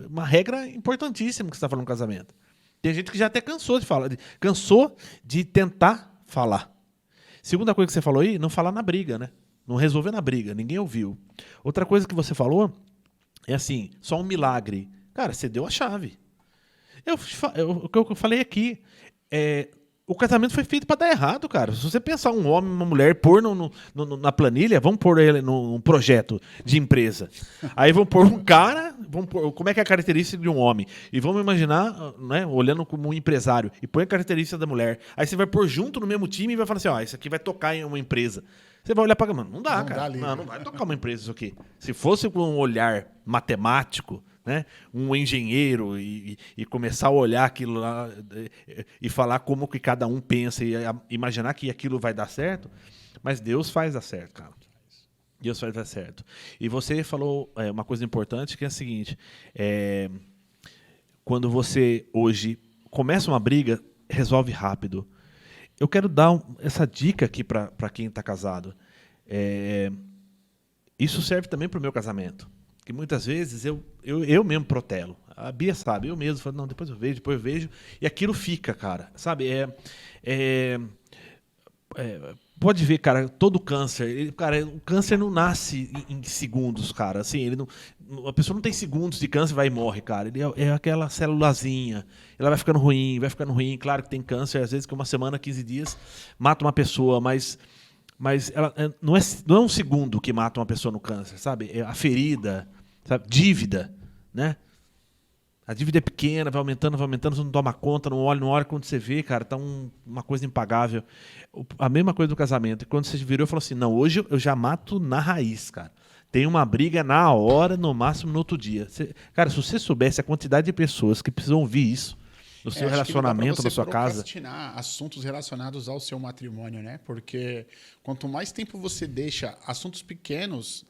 uma regra importantíssima que você está falando no casamento. Tem gente que já até cansou de falar, cansou de tentar falar. Segunda coisa que você falou aí, não falar na briga, né? Não resolver na briga, ninguém ouviu. Outra coisa que você falou é assim, só um milagre. Cara, você deu a chave. O que eu falei aqui, o casamento foi feito para dar errado, cara. Se você pensar um homem e uma mulher, pôr na planilha, vamos pôr ele num projeto de empresa. Aí vamos pôr um cara, como é que é a característica de um homem? E vamos imaginar, né, olhando como um empresário, e põe a característica da mulher. Aí você vai pôr junto no mesmo time e vai falar assim, isso aqui vai tocar em uma empresa. Você vai olhar para mano, não dá, cara. Não vai tocar uma empresa isso aqui. Se fosse com um olhar matemático, né, um engenheiro e começar a olhar aquilo lá e falar como que cada um pensa e imaginar que aquilo vai dar certo, mas Deus faz dar certo, cara. Deus faz dar certo. E você falou uma coisa importante que é a seguinte, quando você hoje começa uma briga, resolve rápido. Eu quero dar essa dica aqui para quem está casado. Isso serve também para o meu casamento. Que muitas vezes eu mesmo protelo. A Bia sabe, eu mesmo falo, não, depois eu vejo, e aquilo fica, cara. Sabe? Pode ver, cara, todo câncer, cara, o câncer não nasce em segundos, cara. Assim, a pessoa não tem segundos de câncer e vai e morre, cara. Ele é aquela célulazinha, ela vai ficando ruim, vai ficando ruim. Claro que tem câncer, às vezes que uma semana, 15 dias, mata uma pessoa, mas ela, não é um segundo que mata uma pessoa no câncer, sabe? É a ferida, sabe? Dívida, né? A dívida é pequena, vai aumentando, você não toma conta, não olha, quando você vê, cara, tá uma coisa impagável. A mesma coisa do casamento. Quando você virou e falou assim, não, hoje eu já mato na raiz, cara. Tem uma briga na hora, no máximo no outro dia. Cara, se você soubesse a quantidade de pessoas que precisam ouvir isso no seu relacionamento, na sua casa. Procrastinar assuntos relacionados ao seu matrimônio, né? Porque quanto mais tempo você deixa assuntos pequenos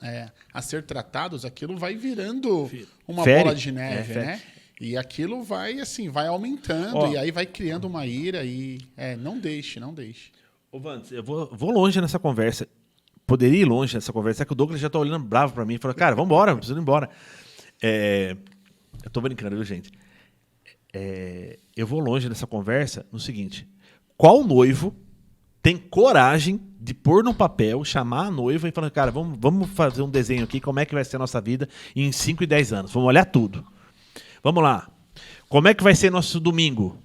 a ser tratados, aquilo vai virando uma bola de neve, né? E aquilo vai aumentando, e aí vai criando uma ira e não deixe. Ô, Vandes, eu vou longe nessa conversa. Poderia ir longe nessa conversa, é que o Douglas já tá olhando bravo pra mim e falou, cara, vambora, preciso ir embora. Eu tô brincando, viu, gente? Eu vou longe nessa conversa no seguinte, qual noivo tem coragem de pôr no papel, chamar a noiva e falar, cara, vamos fazer um desenho aqui, como é que vai ser a nossa vida em 5 e 10 anos, vamos olhar tudo. Vamos lá. Como é que vai ser nosso domingo?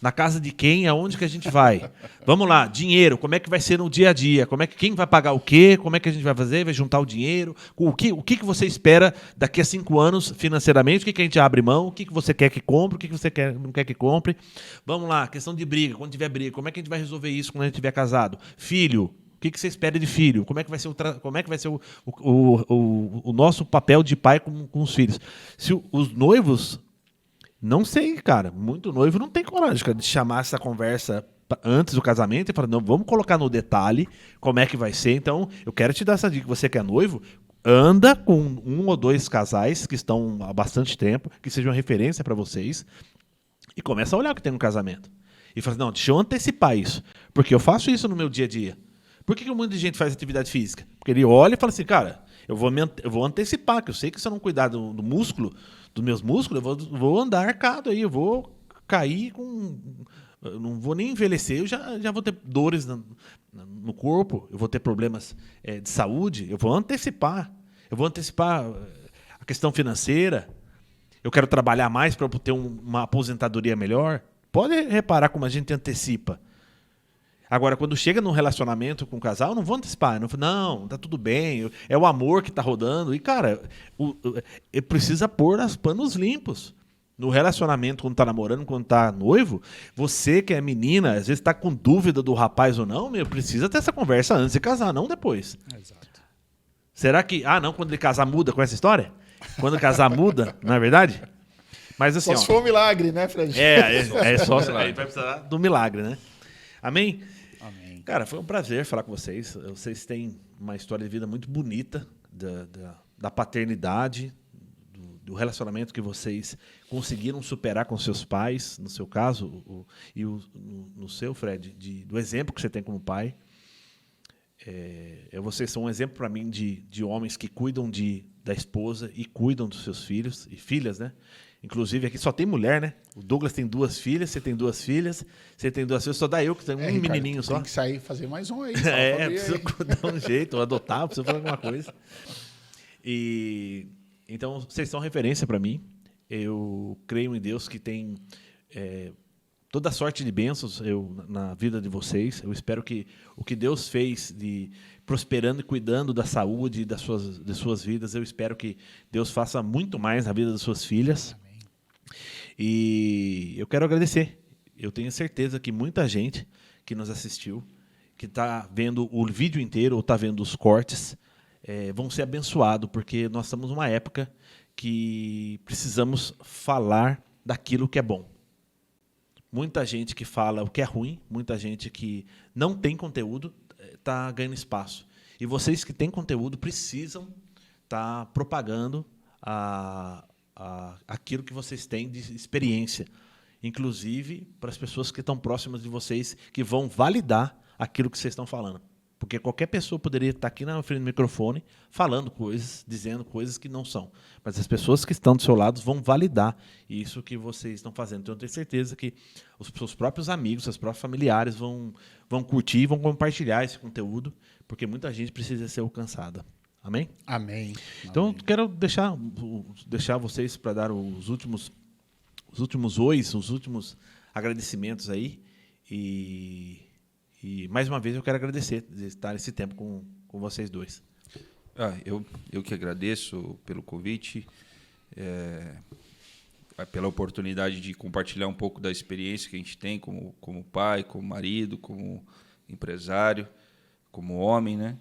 Na casa de quem? Aonde que a gente vai? Vamos lá. Dinheiro. Como é que vai ser no dia a dia? Quem vai pagar o quê? Como é que a gente vai fazer? Vai juntar o dinheiro? O que você espera daqui a 5 anos financeiramente? O que a gente abre mão? O que você quer que compre? O que você não quer que compre? Vamos lá. Questão de briga. Quando tiver briga, como é que a gente vai resolver isso quando a gente estiver casado? Filho. O que você espera de filho? Como é que vai ser o nosso papel de pai com os filhos? Se os noivos, não sei, cara, muito noivo não tem coragem, cara, de chamar essa conversa antes do casamento e falar, não, vamos colocar no detalhe como é que vai ser. Então, eu quero te dar essa dica, você que é noivo, anda com 1 ou 2 casais que estão há bastante tempo, que sejam referência para vocês, e começa a olhar o que tem no casamento. E fala, não, deixa eu antecipar isso, porque eu faço isso no meu dia a dia. Por que muita gente faz atividade física? Porque ele olha e fala assim, cara, eu vou antecipar, que eu sei que se eu não cuidar do músculo, dos meus músculos, eu vou andar arcado aí, eu vou cair eu não vou nem envelhecer, eu já vou ter dores no corpo, eu vou ter problemas de saúde, eu vou antecipar a questão financeira, eu quero trabalhar mais para ter uma aposentadoria melhor. Pode reparar como a gente antecipa. Agora, quando chega num relacionamento com o casal, eu não vou antecipar. Não, tá tudo bem. É o amor que tá rodando. E, cara, precisa pôr as panos limpos. No relacionamento, quando tá namorando, quando tá noivo, você que é menina, às vezes tá com dúvida do rapaz ou não, precisa ter essa conversa antes de casar, não depois. Exato. Será que... quando ele casar muda com essa história? Quando casar muda, não é verdade? Mas assim, só se for um milagre, né, Fred? Só aí vai precisar do milagre, né? Amém? Amém. Cara, foi um prazer falar com vocês. Vocês têm uma história de vida muito bonita da paternidade, do relacionamento que vocês conseguiram superar com seus pais, no seu caso, no seu, Fred, do exemplo que você tem como pai. Vocês são um exemplo para mim de homens que cuidam da esposa e cuidam dos seus filhos e filhas, né? Inclusive, aqui só tem mulher, né? O Douglas tem 2 filhas, você tem 2 filhas, você tem 2 filhas, só dá eu que tenho Ricardo, menininho só. Tem que sair e fazer mais um aí. Precisa dar um jeito, ou adotar, precisa fazer alguma coisa. Então, vocês são referência para mim. Eu creio em Deus que tem toda sorte de bênçãos na vida de vocês. Eu espero que o que Deus fez de prosperando e cuidando da saúde de suas vidas, eu espero que Deus faça muito mais na vida das suas filhas. Amém. E eu quero agradecer. Eu tenho certeza que muita gente que nos assistiu, que está vendo o vídeo inteiro ou está vendo os cortes, vão ser abençoados, porque nós estamos numa época que precisamos falar daquilo que é bom. Muita gente que fala o que é ruim, muita gente que não tem conteúdo está ganhando espaço. E vocês que têm conteúdo precisam estar propagando aquilo que vocês têm de experiência, inclusive para as pessoas que estão próximas de vocês, que vão validar aquilo que vocês estão falando. Porque qualquer pessoa poderia estar aqui na frente do microfone falando coisas, dizendo coisas que não são. Mas as pessoas que estão do seu lado vão validar isso que vocês estão fazendo. Então, eu tenho certeza que os seus próprios amigos, seus próprios familiares vão curtir, vão compartilhar esse conteúdo, porque muita gente precisa ser alcançada. Amém? Amém. Então, Amém. eu quero deixar vocês para dar os últimos ois, os últimos agradecimentos aí. E mais uma vez eu quero agradecer de estar esse tempo com vocês dois. Eu que agradeço pelo convite, pela oportunidade de compartilhar um pouco da experiência que a gente tem como pai, como marido, como empresário, como homem, né?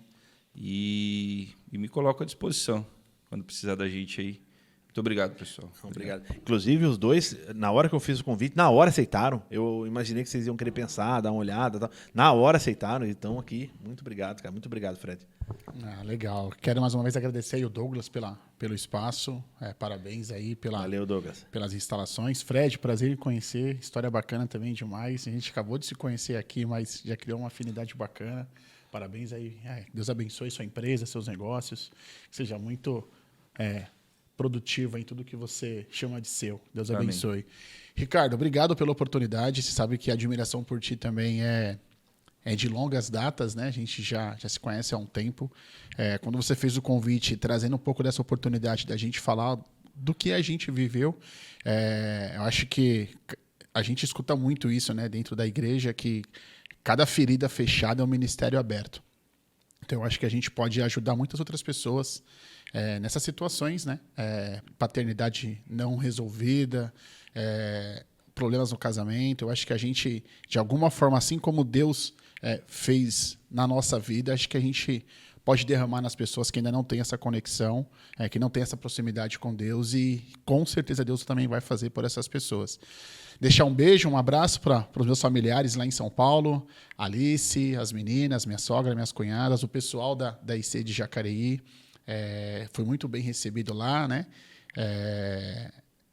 E me coloco à disposição quando precisar da gente aí. Muito obrigado, pessoal. Obrigado. Inclusive, os dois, na hora que eu fiz o convite, na hora aceitaram. Eu imaginei que vocês iam querer pensar, dar uma olhada. Tal. Na hora aceitaram e estão aqui. Muito obrigado, cara. Muito obrigado, Fred. Legal. Quero mais uma vez agradecer aí o Douglas pelo espaço. Parabéns aí Valeu, Douglas. pelas instalações. Fred, prazer em conhecer. História bacana também demais. A gente acabou de se conhecer aqui, mas já criou uma afinidade bacana. Parabéns aí. Deus abençoe sua empresa, seus negócios. Que seja muito produtivo em tudo que você chama de seu. Deus abençoe. Amém. Ricardo, obrigado pela oportunidade. Você sabe que a admiração por ti também é de longas datas, né? A gente já se conhece há um tempo. Quando você fez o convite, trazendo um pouco dessa oportunidade da gente falar do que a gente viveu, eu acho que a gente escuta muito isso, né, dentro da igreja, que cada ferida fechada é um ministério aberto. Então, eu acho que a gente pode ajudar muitas outras pessoas nessas situações, né? Paternidade não resolvida, problemas no casamento. Eu acho que a gente, de alguma forma, assim como Deus fez na nossa vida, acho que a gente pode derramar nas pessoas que ainda não têm essa conexão, que não têm essa proximidade com Deus, e com certeza Deus também vai fazer por essas pessoas. Deixar um beijo, um abraço para os meus familiares lá em São Paulo, Alice, as meninas, minha sogra, minhas cunhadas, o pessoal da IC de Jacareí. Foi muito bem recebido lá, né?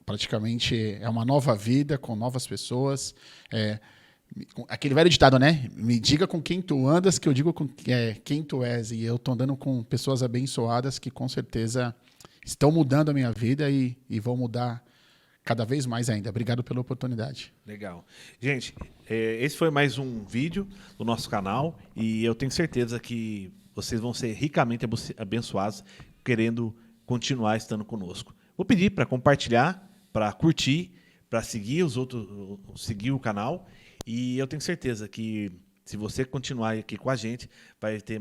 Praticamente é uma nova vida com novas pessoas. Aquele velho ditado, né? Me diga com quem tu andas, que eu digo com quem tu és. E eu estou andando com pessoas abençoadas que com certeza estão mudando a minha vida e vão mudar cada vez mais ainda. Obrigado pela oportunidade. Legal. Gente, esse foi mais um vídeo do nosso canal e eu tenho certeza que vocês vão ser ricamente abençoados querendo continuar estando conosco. Vou pedir para compartilhar, para curtir, para seguir seguir o canal, e eu tenho certeza que se você continuar aqui com a gente, vai ter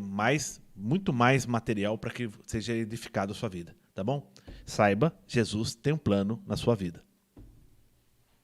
muito mais material para que seja edificado a sua vida, tá bom? Saiba, Jesus tem um plano na sua vida.